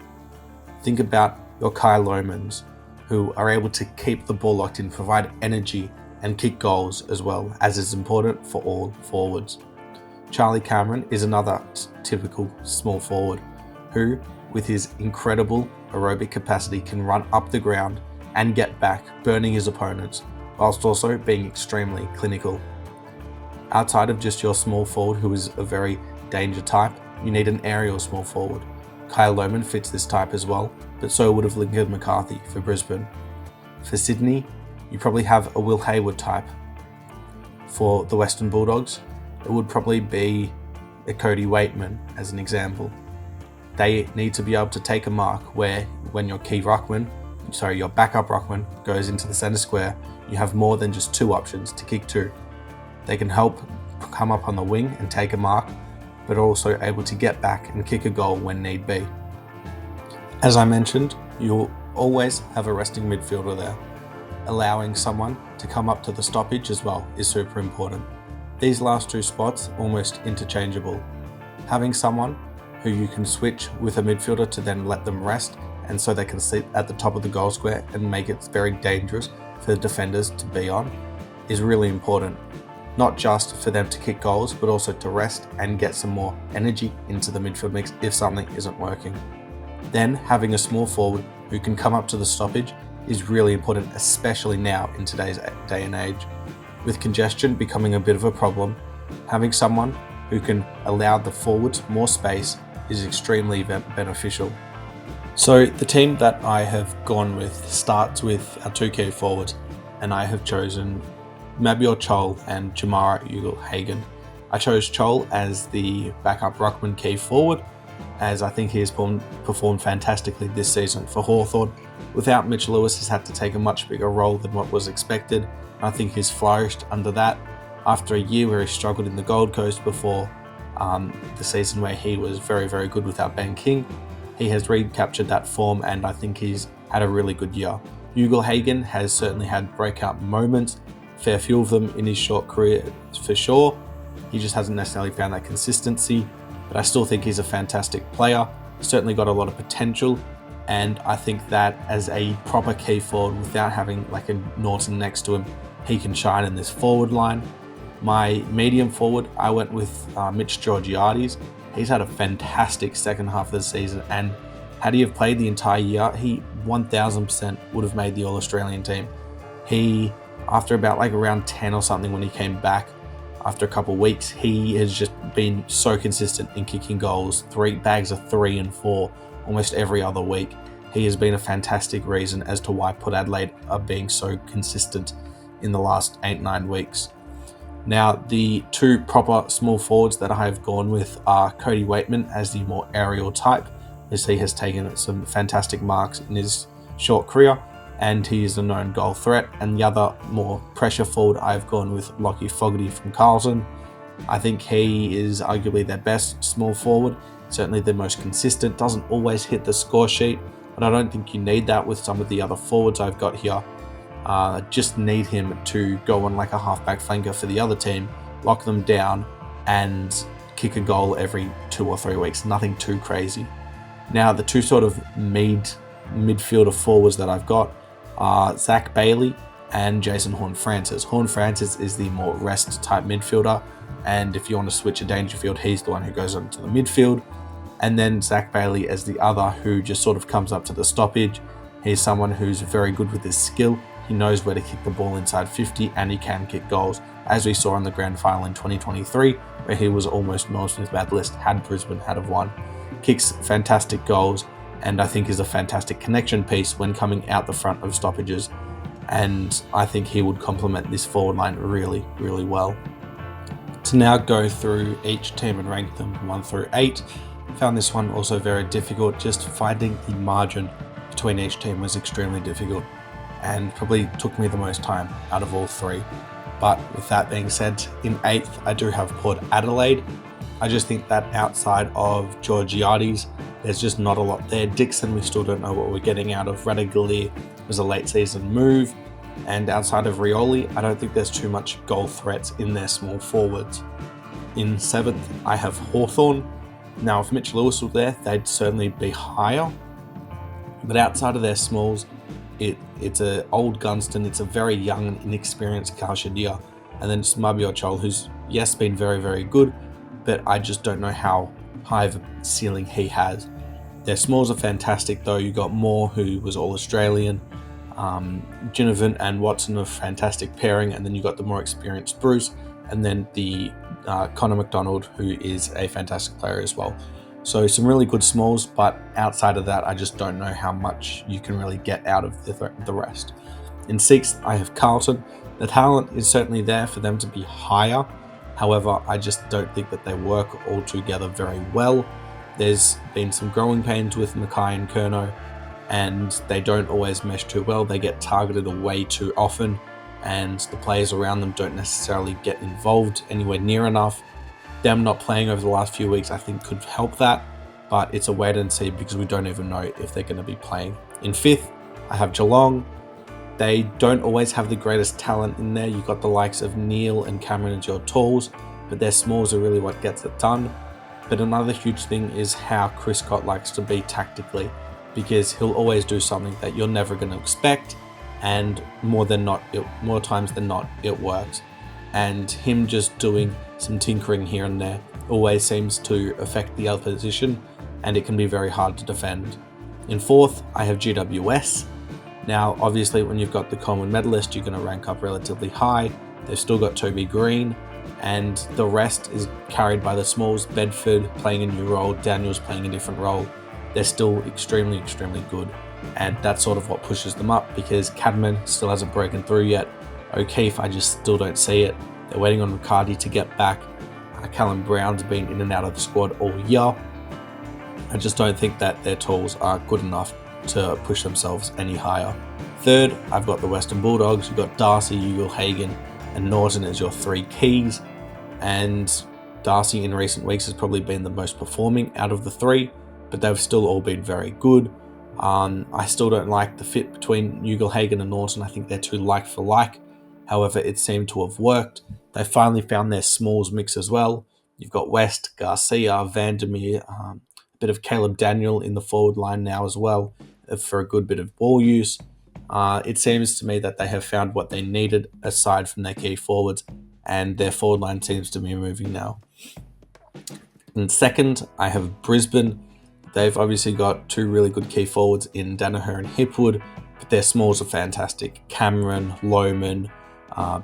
Think about your Kai Lomans, who are able to keep the ball locked in, provide energy and kick goals as well, as is important for all forwards. Charlie Cameron is another typical small forward who, with his incredible aerobic capacity, can run up the ground and get back, burning his opponents, whilst also being extremely clinical. Outside of just your small forward, who is a very danger type, you need an aerial small forward. Kyle Lohman fits this type as well, but so would have Lincoln McCarthy for Brisbane. For Sydney, you probably have a Will Hayward type. For the Western Bulldogs, it would probably be a Cody Waitman as an example. They need to be able to take a mark where when your your backup ruckman goes into the centre square, you have more than just 2 options to kick to. They can help come up on the wing and take a mark, but also able to get back and kick a goal when need be. As I mentioned, you'll always have a resting midfielder there. Allowing someone to come up to the stoppage as well is super important. These last 2 spots almost interchangeable. Having someone who you can switch with a midfielder to then let them rest, and so they can sit at the top of the goal square and make it very dangerous for the defenders to be on, is really important. Not just for them to kick goals, but also to rest and get some more energy into the midfield mix if something isn't working. Then having a small forward who can come up to the stoppage is really important, especially now in today's day and age. With congestion becoming a bit of a problem, having someone who can allow the forwards more space is extremely beneficial. So the team that I have gone with starts with our 2 key forwards, and I have chosen Mabior Chol and Jamara Ugle-Hagan. I chose Chol as the backup ruckman key forward, as I think he has performed fantastically this season for Hawthorn. Without Mitch Lewis, he's had to take a much bigger role than what was expected. I think he's flourished under that. After a year where he struggled in the Gold Coast before the season where he was very, very good without Ben King, he has recaptured that form, and I think he's had a really good year. Ugle-Hagan has certainly had breakout moments, fair few of them in his short career for sure. He just hasn't necessarily found that consistency, but I still think he's a fantastic player. Certainly got a lot of potential, and I think that as a proper key forward without having like a Norton next to him, he can shine in this forward line. My medium forward, I went with Mitch Georgiades. He's had a fantastic second half of the season, and had he have played the entire year, he 1000% would have made the All-Australian team. He, after about like around 10 or something when he came back, after a couple of weeks, he has just been so consistent in kicking goals, 3 bags of 3 and 4 almost every other week. He has been a fantastic reason as to why Port Adelaide are being so consistent in the last 8-9 weeks. Now, the two proper small forwards that I have gone with are Cody Waitman as the more aerial type, as he has taken some fantastic marks in his short career, and he is a known goal threat. And the other more pressure forward, I've gone with Lockie Fogarty from Carlton. I think he is arguably their best small forward, certainly the most consistent, doesn't always hit the score sheet, but I don't think you need that with some of the other forwards I've got here. Just need him to go on like a halfback flanker for the other team, lock them down, and kick a goal every 2 or 3 weeks. Nothing too crazy. Now, the two sort of midfielder forwards that I've got are Zach Bailey and Jason Horne-Francis. Horne-Francis is the more rest type midfielder, and if you want to switch a Dangerfield, he's the one who goes onto the midfield. And then Zach Bailey as the other, who just sort of comes up to the stoppage. He's someone who's very good with his skill. He knows where to kick the ball inside 50, and he can kick goals, as we saw in the grand final in 2023, where he was almost Norseman's medalist had Brisbane had have won. Kicks fantastic goals, and I think is a fantastic connection piece when coming out the front of stoppages, and I think he would complement this forward line really, really well. To now go through each team and rank them 1 through 8, found this one also very difficult. Just finding the margin between each team was extremely difficult, and probably took me the most time out of all three. But with that being said, in 8th, I do have Port Adelaide. I just think that outside of Georgiades, there's just not a lot there. Dixon, we still don't know what we're getting out of. Radaglia was a late season move. And outside of Rioli, I don't think there's too much goal threats in their small forwards. In 7th, I have Hawthorn. Now, if Mitch Lewis was there, they'd certainly be higher. But outside of their smalls, it's an old Gunston, it's a very young and inexperienced Carl Shadia, and then Smabi Ochol, who's, yes, been very, very good, but I just don't know how high of a ceiling he has. Their smalls are fantastic, though. You got Moore, who was All-Australian, Ginnivan and Watson, a fantastic pairing, and then you got the more experienced Bruce, and then the Connor McDonald, who is a fantastic player as well. So some really good smalls, but outside of that, I just don't know how much you can really get out of the rest. In 6th, I have Carlton. The talent is certainly there for them to be higher. However, I just don't think that they work all together very well. There's been some growing pains with Mackay and Curnow, and they don't always mesh too well. They get targeted way too often, and the players around them don't necessarily get involved anywhere near enough. Them not playing over the last few weeks, I think, could help that, but it's a wait and see because we don't even know if they're going to be playing. In 5th, I have Geelong. They don't always have the greatest talent in there. You've got the likes of Neil and Cameron as your tools, but their smalls are really what gets it done. But another huge thing is how Chris Scott likes to be tactically, because he'll always do something that you're never going to expect, and more times than not, it works. And him just doing some tinkering here and there always seems to affect the other position, and it can be very hard to defend. In 4th, I have GWS. Now, obviously, when you've got the Coleman medalist, you're going to rank up relatively high. They've still got Toby Green, and the rest is carried by the smalls. Bedford playing a new role, Daniels playing a different role. They're still extremely, extremely good, and that's sort of what pushes them up, because Cadman still hasn't broken through yet. O'Keefe, I just still don't see it. They're waiting on Riccardi to get back. Callum Brown's been in and out of the squad all year. I just don't think that their tools are good enough to push themselves any higher. 3rd, I've got the Western Bulldogs. You've got Darcy, Ugle-Hagan, and Norton as your 3 keys. And Darcy in recent weeks has probably been the most performing out of the 3, but they've still all been very good. I still don't like the fit between Ugle-Hagan and Norton. I think they're too like for like. However, it seemed to have worked. They finally found their smalls mix as well. You've got West, Garcia, Vandermeer, a bit of Caleb Daniel in the forward line now as well for a good bit of ball use. It seems to me that they have found what they needed aside from their key forwards, and their forward line seems to be moving now. In 2nd, I have Brisbane. They've obviously got 2 really good key forwards in Danaher and Hipwood, but their smalls are fantastic. Cameron, Lohman,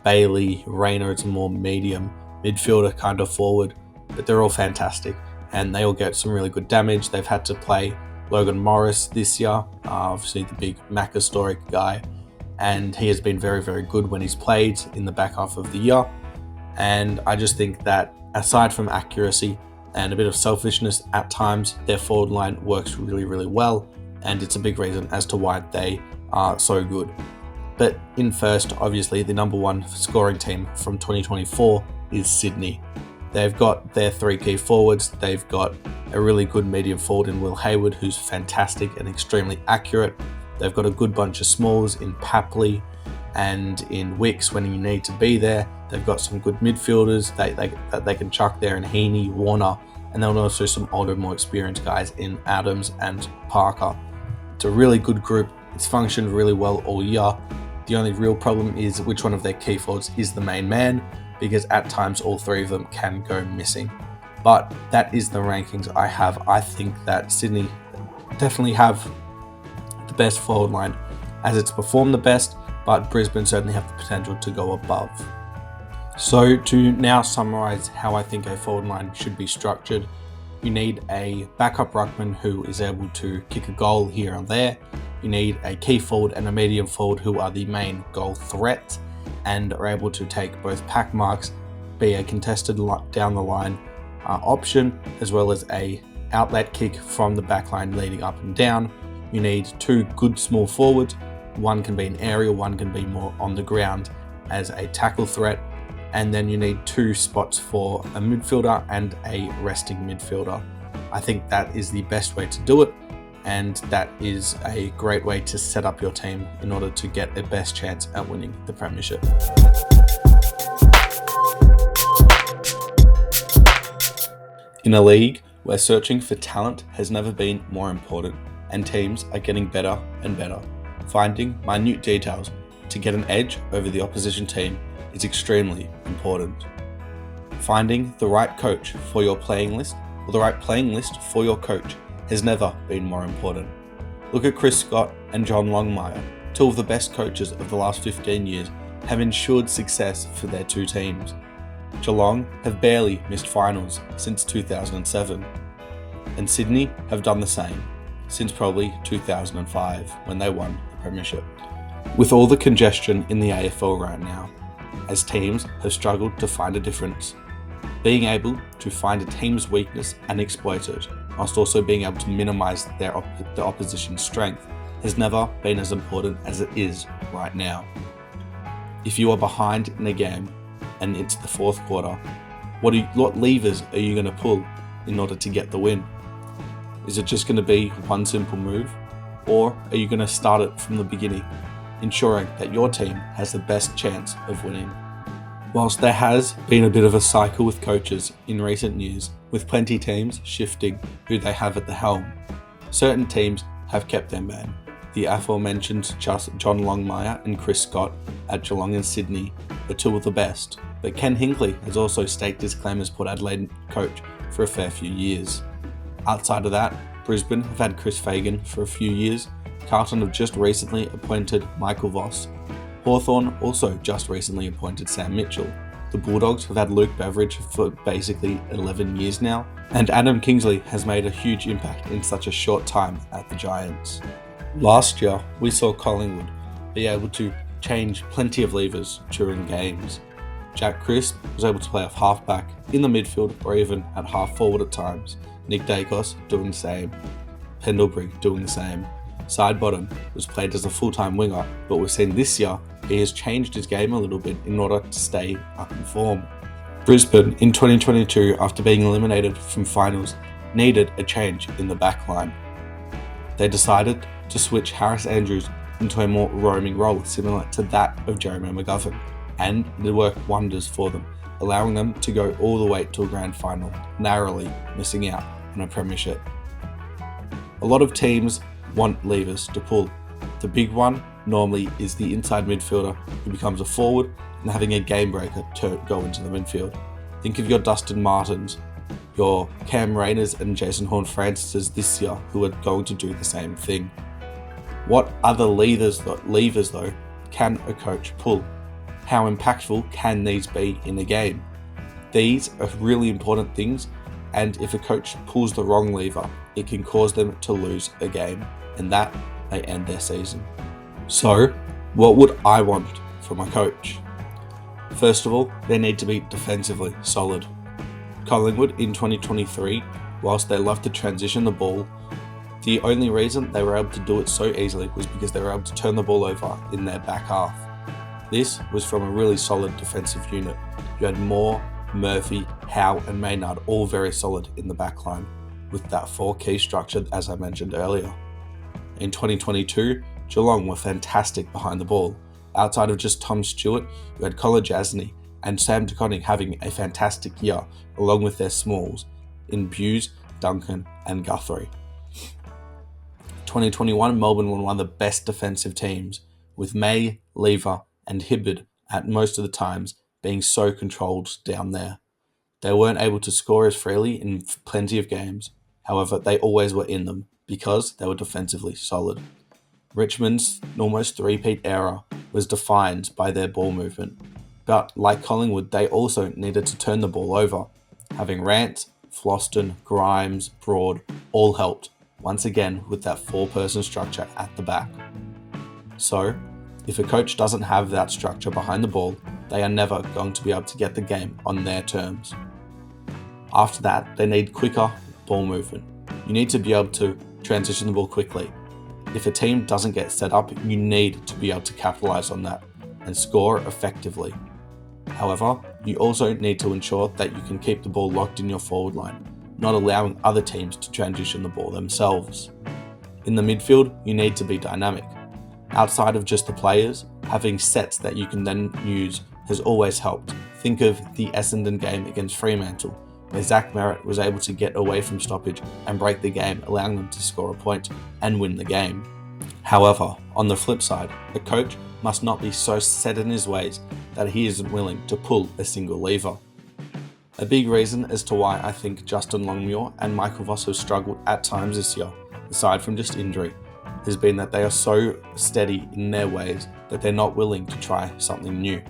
Bailey, Rayner is a more medium midfielder kind of forward, but they're all fantastic, and they all get some really good damage. They've had to play Logan Morris this year, obviously the big Mac historic guy, and he has been very, very good when he's played in the back half of the year. And I just think that aside from accuracy and a bit of selfishness at times, their forward line works really, really well, and it's a big reason as to why they are so good. But in first, obviously, the number one scoring team from 2024 is Sydney. They've got their three key forwards. They've got a really good medium forward in Will Hayward, who's fantastic and extremely accurate. They've got a good bunch of smalls in Papley and in Wicks when you need to be there. They've got some good midfielders that they can chuck there in Heaney, Warner, and then also some older, more experienced guys in Adams and Parker. It's a really good group. It's functioned really well all year. The only real problem is which one of their key forwards is the main man, because at times all three of them can go missing. But that is the rankings I have. I think that Sydney definitely have the best forward line as it's performed the best, but Brisbane certainly have the potential to go above. So to now summarise how I think a forward line should be structured, you need a backup ruckman who is able to kick a goal here and there. You need a key forward and a medium forward who are the main goal threat and are able to take both pack marks, be a contested down the line option, as well as a outlet kick from the backline leading up and down. You need two good small forwards. One can be an aerial, one can be more on the ground as a tackle threat. And then you need two spots for a midfielder and a resting midfielder. I think that is the best way to do it. And that is a great way to set up your team in order to get the best chance at winning the Premiership. In a league where searching for talent has never been more important and teams are getting better and better, finding minute details to get an edge over the opposition team is extremely important. Finding the right coach for your playing list or the right playing list for your coach has never been more important. Look at Chris Scott and John Longmire, two of the best coaches of the last 15 years, have ensured success for their two teams. Geelong have barely missed finals since 2007, and Sydney have done the same since probably 2005 when they won the Premiership. With all the congestion in the AFL right now, as teams have struggled to find a difference, being able to find a team's weakness and exploit it, whilst also being able to minimise the opposition's strength, has never been as important as it is right now. If you are behind in a game and it's the fourth quarter, what levers are you going to pull in order to get the win? Is it just going to be one simple move, or are you going to start it from the beginning, ensuring that your team has the best chance of winning? Whilst there has been a bit of a cycle with coaches in recent years, with plenty teams shifting who they have at the helm, certain teams have kept their man. The aforementioned John Longmire and Chris Scott at Geelong and Sydney are two of the best, but Ken Hinkley has also staked his claim as Port Adelaide coach for a fair few years. Outside of that, Brisbane have had Chris Fagan for a few years. Carlton have just recently appointed Michael Voss. Hawthorn also just recently appointed Sam Mitchell. The Bulldogs have had Luke Beveridge for basically 11 years now, and Adam Kingsley has made a huge impact in such a short time at the Giants. Last year, we saw Collingwood be able to change plenty of levers during games. Jack Crisp was able to play off halfback, in the midfield, or even at half forward at times. Nick Dacos doing the same. Pendlebury doing the same. Sidebottom was played as a full-time winger, but we've seen this year he has changed his game a little bit in order to stay up in form. Brisbane in 2022, after being eliminated from finals, needed a change in the backline. They decided to switch Harris Andrews into a more roaming role similar to that of Jeremy McGovern, and it worked wonders for them, allowing them to go all the way to a grand final, narrowly missing out on a premiership. A lot of teams want levers to pull. The big one normally is the inside midfielder who becomes a forward and having a game breaker to go into the midfield. Think of your Dustin Martins, your Cam Rayners and Jason Horne-Francis this year who are going to do the same thing. What other levers though can a coach pull? How impactful can these be in a game? These are really important things, and if a coach pulls the wrong lever, it can cause them to lose a game, and that may end their season. So, What would I want from a coach? First of all, they need to be defensively solid. Collingwood in 2023, whilst they love to transition the ball, the only reason they were able to do it so easily was because they were able to turn the ball over in their back half. This was from a really solid defensive unit. You had Moore, Murphy, Howe and Maynard all very solid in the backline, with that 4-key structure as I mentioned earlier. In 2022, Geelong were fantastic behind the ball. Outside of just Tom Stewart, you had Colin Jasny and Sam De Koning having a fantastic year, along with their smalls in Buse, Duncan and Guthrie. 2021, Melbourne were one of the best defensive teams, with May, Lever and Hibberd at most of the times being so controlled down there. They weren't able to score as freely in plenty of games, however they always were in them because they were defensively solid. Richmond's almost three-peat era was defined by their ball movement, but like Collingwood they also needed to turn the ball over. Having Rance, Floston, Grimes, Broad all helped, once again with that 4-person structure at the back. So, if a coach doesn't have that structure behind the ball, they are never going to be able to get the game on their terms. After that, they need quicker ball movement. You need to be able to transition the ball quickly. If a team doesn't get set up, you need to be able to capitalize on that and score effectively. However, you also need to ensure that you can keep the ball locked in your forward line, not allowing other teams to transition the ball themselves. In the midfield, you need to be dynamic. Outside of just the players, having sets that you can then use has always helped. Think of the Essendon game against Fremantle, where Zach Merritt was able to get away from stoppage and break the game, allowing them to score a point and win the game. However, on the flip side, a coach must not be so set in his ways that he isn't willing to pull a single lever. A big reason as to why I think Justin Longmuir and Michael Voss have struggled at times this year, aside from just injury, has been that they are so steady in their ways that they're not willing to try something new.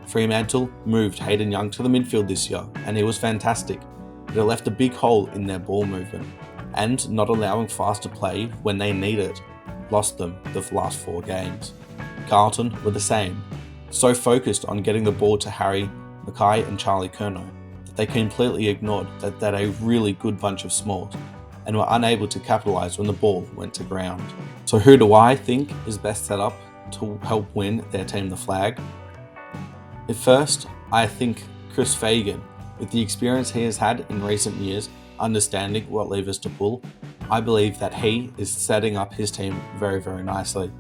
Fremantle moved Hayden Young to the midfield this year and he was fantastic, but it left a big hole in their ball movement, and not allowing faster play when they need it lost them the last 4 games. Carlton were the same, so focused on getting the ball to Harry, Mackay and Charlie Curnow that they completely ignored that they had a really good bunch of smalls and were unable to capitalise when the ball went to ground. So who do I think is best set up to help win their team the flag? At first, I think Chris Fagan, with the experience he has had in recent years, understanding what levers to pull, I believe that he is setting up his team very, very nicely.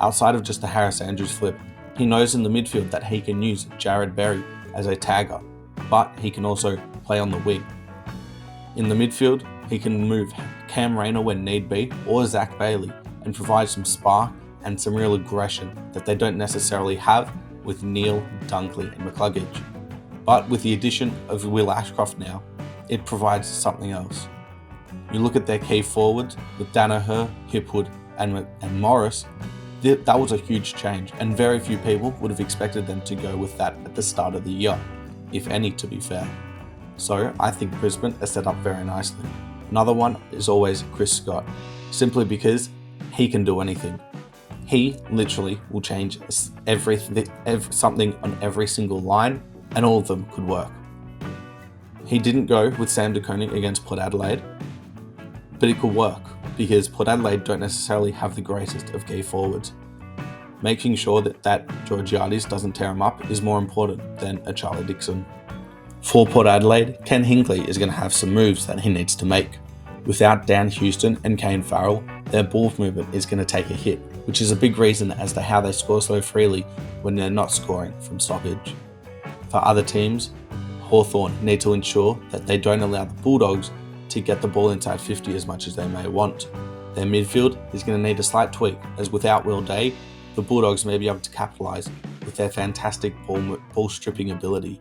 Outside of just the Harris Andrews flip, he knows in the midfield that he can use Jared Berry as a tagger, but he can also play on the wing. In the midfield, he can move Cam Rayner when need be, or Zach Bailey, and provide some spark and some real aggression that they don't necessarily have with Neil, Dunkley and McCluggage. But with the addition of Will Ashcroft now, it provides something else. You look at their key forwards with Danaher, Hipwood and Morris, that was a huge change, and very few people would have expected them to go with that at the start of the year, if any, to be fair. So I think Brisbane is set up very nicely. Another one is always Chris Scott, simply because he can do anything. He literally will change something on every single line, and all of them could work. He didn't go with Sam De Koning against Port Adelaide, but it could work because Port Adelaide don't necessarily have the greatest of key forwards. Making sure that Georgiades doesn't tear him up is more important than a Charlie Dixon. For Port Adelaide, Ken Hinkley is going to have some moves that he needs to make. Without Dan Houston and Kane Farrell, their ball movement is going to take a hit, which is a big reason as to how they score so freely when they're not scoring from stoppage. For other teams, Hawthorn need to ensure that they don't allow the Bulldogs to get the ball inside 50 as much as they may want. Their midfield is going to need a slight tweak, as without Will Day, the Bulldogs may be able to capitalise with their fantastic ball stripping ability.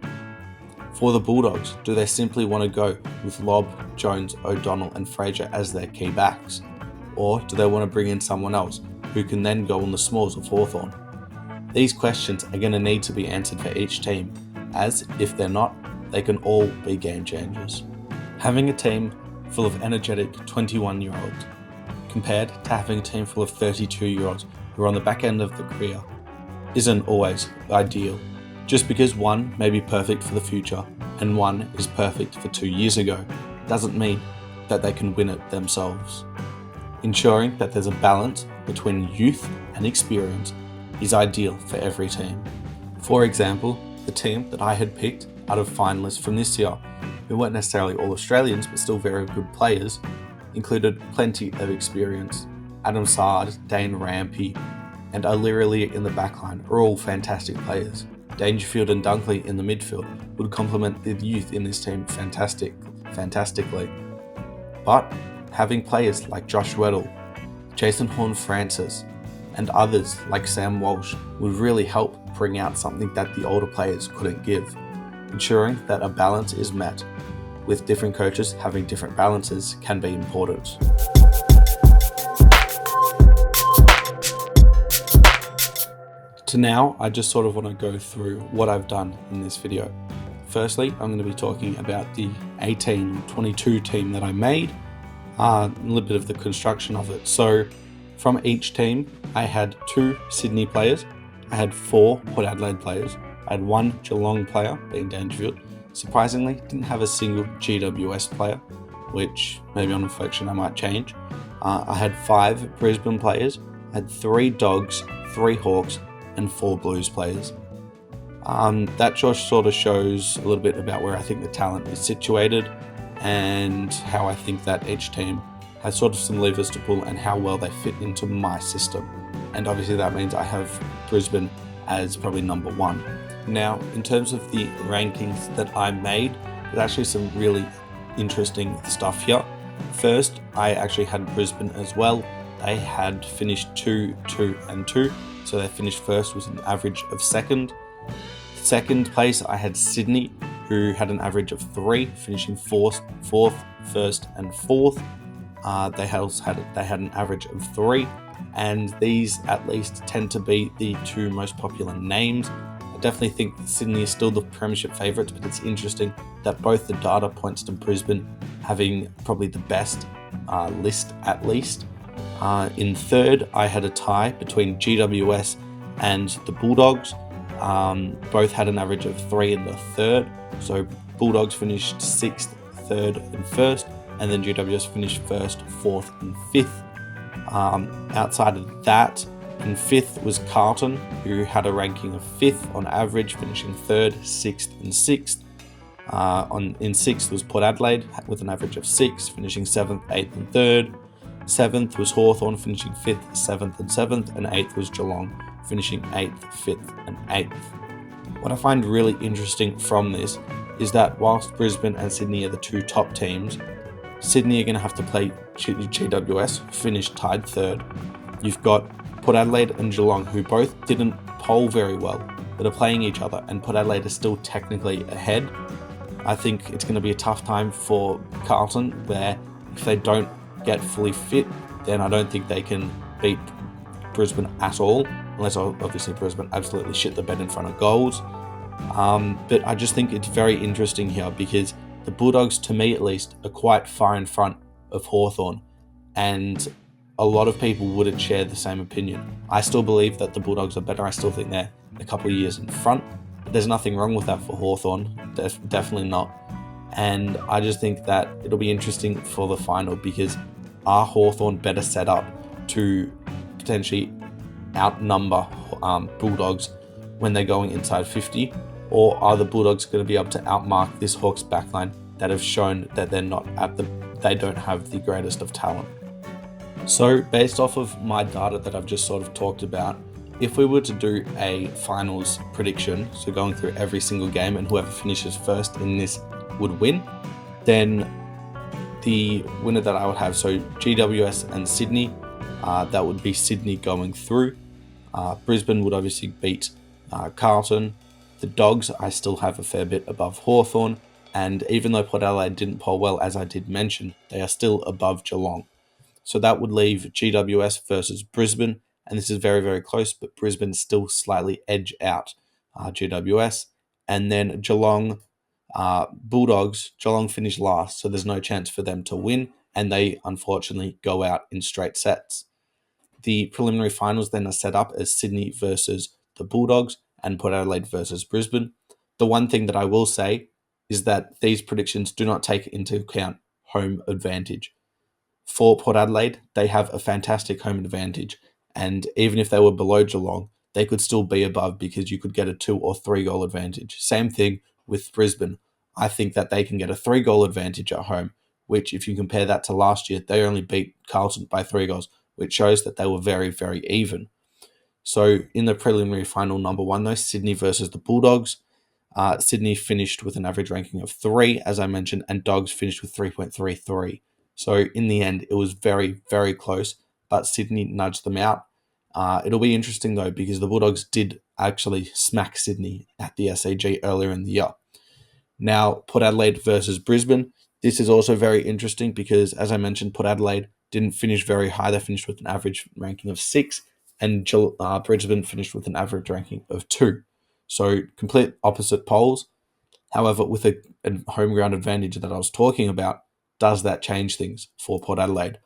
For the Bulldogs, do they simply want to go with Lobb, Jones, O'Donnell and Fraser as their key backs? Or do they want to bring in someone else who can then go on the smalls of Hawthorn? These questions are going to need to be answered for each team, as if they're not, they can all be game changers. Having a team full of energetic 21-year-olds compared to having a team full of 32-year-olds who are on the back end of the career isn't always ideal. Just because one may be perfect for the future and one is perfect for 2 years ago doesn't mean that they can win it themselves. Ensuring that there's a balance between youth and experience is ideal for every team. For example, the team that I had picked out of finalists from this year, who weren't necessarily all Australians but still very good players, included plenty of experience. Adam Sard, Dane Rampy, and O'Leary in the backline are all fantastic players. Dangerfield and Dunkley in the midfield would complement the youth in this team fantastically. But having players like Josh Weddle, Jason Horne-Francis, and others like Sam Walsh would really help bring out something that the older players couldn't give, ensuring that a balance is met. With different coaches having different balances can be important. To now, I just sort of want to go through what I've done in this video. Firstly, I'm going to be talking about the 18-22 team that I made, a little bit of the construction of it. So from each team, I had 2 Sydney players, I had 4 Port Adelaide players, I had 1 Geelong player, being Dangerfield. Surprisingly, didn't have a single GWS player, which maybe on reflection I might change. I had 5 Brisbane players, I had 3 Dogs, 3 Hawks, and 4 Blues players. That just sort of shows a little bit about where I think the talent is situated and how I think that each team has sort of some levers to pull and how well they fit into my system. And obviously that means I have Brisbane as probably number 1. Now, in terms of the rankings that I made, there's actually some really interesting stuff here. First, I actually had Brisbane as well. They had finished 2, 2, and 2. So they finished first with an average of second. Second place, I had Sydney, who had an average of 3, finishing fourth, first, and fourth. They had an average of 3, and these at least tend to be the 2 most popular names. I definitely think that Sydney is still the Premiership favourites, but it's interesting that both the data points to Brisbane having probably the best list at least. In third, I had a tie between GWS and the Bulldogs. Both had an average of 3 in the third. So Bulldogs finished 6th, 3rd, and 1st, and then GWS finished 1st, 4th, and 5th. Outside of that, in 5th was Carlton, who had a ranking of 5th on average, finishing 3rd, 6th, and 6th. In 6th was Port Adelaide with an average of 6, finishing 7th, 8th, and 3rd. 7th was Hawthorn, finishing 5th, 7th, and 7th, and 8th was Geelong, finishing 8th, 5th, and 8th. What I find really interesting from this is that whilst Brisbane and Sydney are the 2 top teams, Sydney are going to have to play GWS, who finished tied 3rd. You've got Port Adelaide and Geelong, who both didn't poll very well, but are playing each other, and Port Adelaide is still technically ahead. I think it's going to be a tough time for Carlton, where if they don't get fully fit, then I don't think they can beat Brisbane at all, unless obviously Brisbane absolutely shit the bed in front of goals. But I just think it's very interesting here because the Bulldogs, to me at least, are quite far in front of Hawthorn, and a lot of people wouldn't share the same opinion. I still believe that the Bulldogs are better. I still think they're a couple of years in front, but there's nothing wrong with that for Hawthorn, definitely not. And I just think that it'll be interesting for the final because are Hawthorn better set up to potentially outnumber Bulldogs when they're going inside 50, or are the Bulldogs going to be able to outmark this Hawks backline that have shown that they don't have the greatest of talent? So based off of my data that I've just sort of talked about, if we were to do a finals prediction, so going through every single game and whoever finishes first in this would win, then the winner that I would have, so GWS and Sydney, that would be Sydney going through. Brisbane would obviously beat Carlton. The Dogs I still have a fair bit above Hawthorn, and even though Port Adelaide didn't poll well, as I did mention, they are still above Geelong. So that would leave GWS versus Brisbane, and this is very, very close, but Brisbane still slightly edge out GWS. And then Geelong, Bulldogs, Geelong finished last, so there's no chance for them to win, and they unfortunately go out in straight sets. The preliminary finals then are set up as Sydney versus the Bulldogs and Port Adelaide versus Brisbane. The one thing that I will say is that these predictions do not take into account home advantage. For Port Adelaide, they have a fantastic home advantage, and even if they were below Geelong, they could still be above because you could get a 2 or 3 goal advantage. Same thing with Brisbane. I think that they can get a 3 goal advantage at home, which, if you compare that to last year, they only beat Carlton by 3 goals, which shows that they were very, very even. So in the preliminary final number one, though, Sydney versus the Bulldogs, Sydney finished with an average ranking of 3, as I mentioned, and Dogs finished with 3.33. So in the end, it was very, very close, but Sydney nudged them out. It'll be interesting, though, because the Bulldogs did actually smack Sydney at the SAG earlier in the year. Now, Port Adelaide versus Brisbane. This is also very interesting because, as I mentioned, Port Adelaide didn't finish very high. They finished with an average ranking of 6, and Brisbane finished with an average ranking of 2. So complete opposite poles. However, with a home ground advantage that I was talking about, does that change things for Port Adelaide?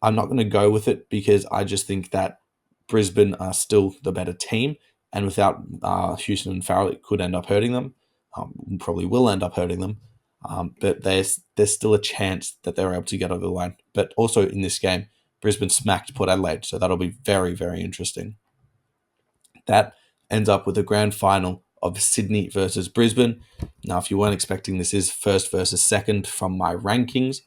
I'm not going to go with it because I just think that Brisbane are still the better team, and without Houston and Farrell, it could end up hurting them. Probably will end up hurting them, but there's still a chance that they're able to get over the line. But also in this game, Brisbane smacked Port Adelaide, so that'll be very, very interesting. That ends up with a grand final of Sydney versus Brisbane. Now, if you weren't expecting, this is first versus second from my rankings,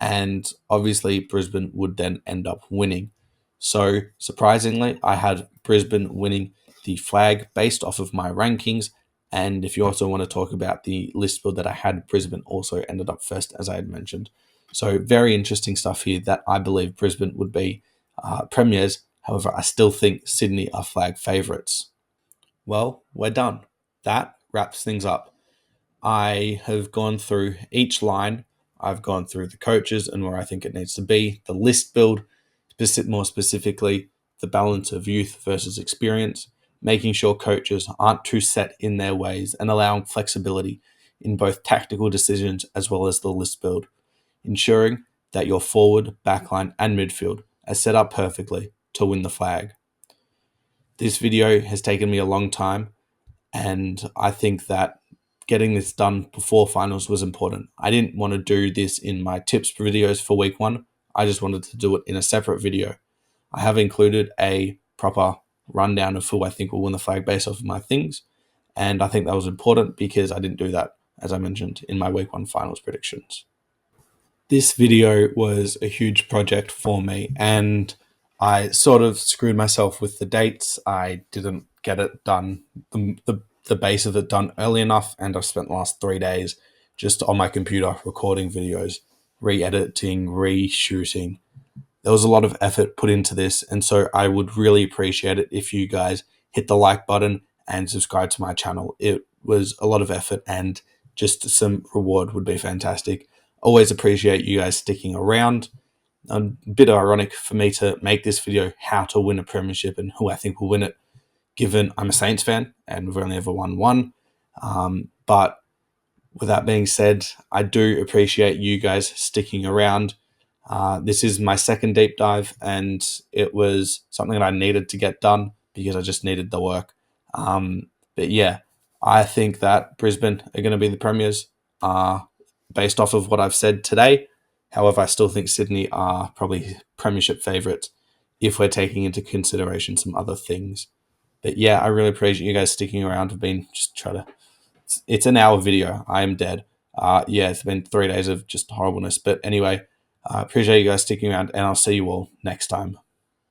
and obviously Brisbane would then end up winning. So surprisingly, I had Brisbane winning the flag based off of my rankings. And if you also want to talk about the list build that I had, Brisbane also ended up first, as I had mentioned. So very interesting stuff here that I believe Brisbane would be premiers. However, I still think Sydney are flag favourites. Well, we're done. That wraps things up. I have gone through each line. I've gone through the coaches and where I think it needs to be, the list build, more specifically, the balance of youth versus experience, making sure coaches aren't too set in their ways and allowing flexibility in both tactical decisions as well as the list build, ensuring that your forward, backline, and midfield are set up perfectly to win the flag. This video has taken me a long time, and I think that getting this done before finals was important. I didn't want to do this in my tips videos for week one. I just wanted to do it in a separate video. I have included a proper rundown of who I think will win the flag based off of my things, and I think that was important because I didn't do that, as I mentioned, in my week one finals predictions. This video was a huge project for me, and I sort of screwed myself with the dates. I didn't get it done, the base of it done early enough, and I've spent the last 3 days just on my computer recording videos, re-editing, reshooting. There was a lot of effort put into this, and so I would really appreciate it if you guys hit the like button and subscribe to my channel. It was a lot of effort, and just some reward would be fantastic. Always appreciate you guys sticking around. A bit ironic for me to make this video how to win a premiership and who I think will win it, given I'm a Saints fan and we've only ever won one. But with that being said, I do appreciate you guys sticking around. This is my second deep dive, and it was something that I needed to get done because I just needed the work. But yeah, I think that Brisbane are going to be the premiers based off of what I've said today. However, I still think Sydney are probably premiership favourites if we're taking into consideration some other things. But yeah, I really appreciate you guys sticking around. I've been just trying to. It's an hour video. I am dead. Yeah, it's been 3 days of just horribleness. But anyway, I appreciate you guys sticking around, and I'll see you all next time.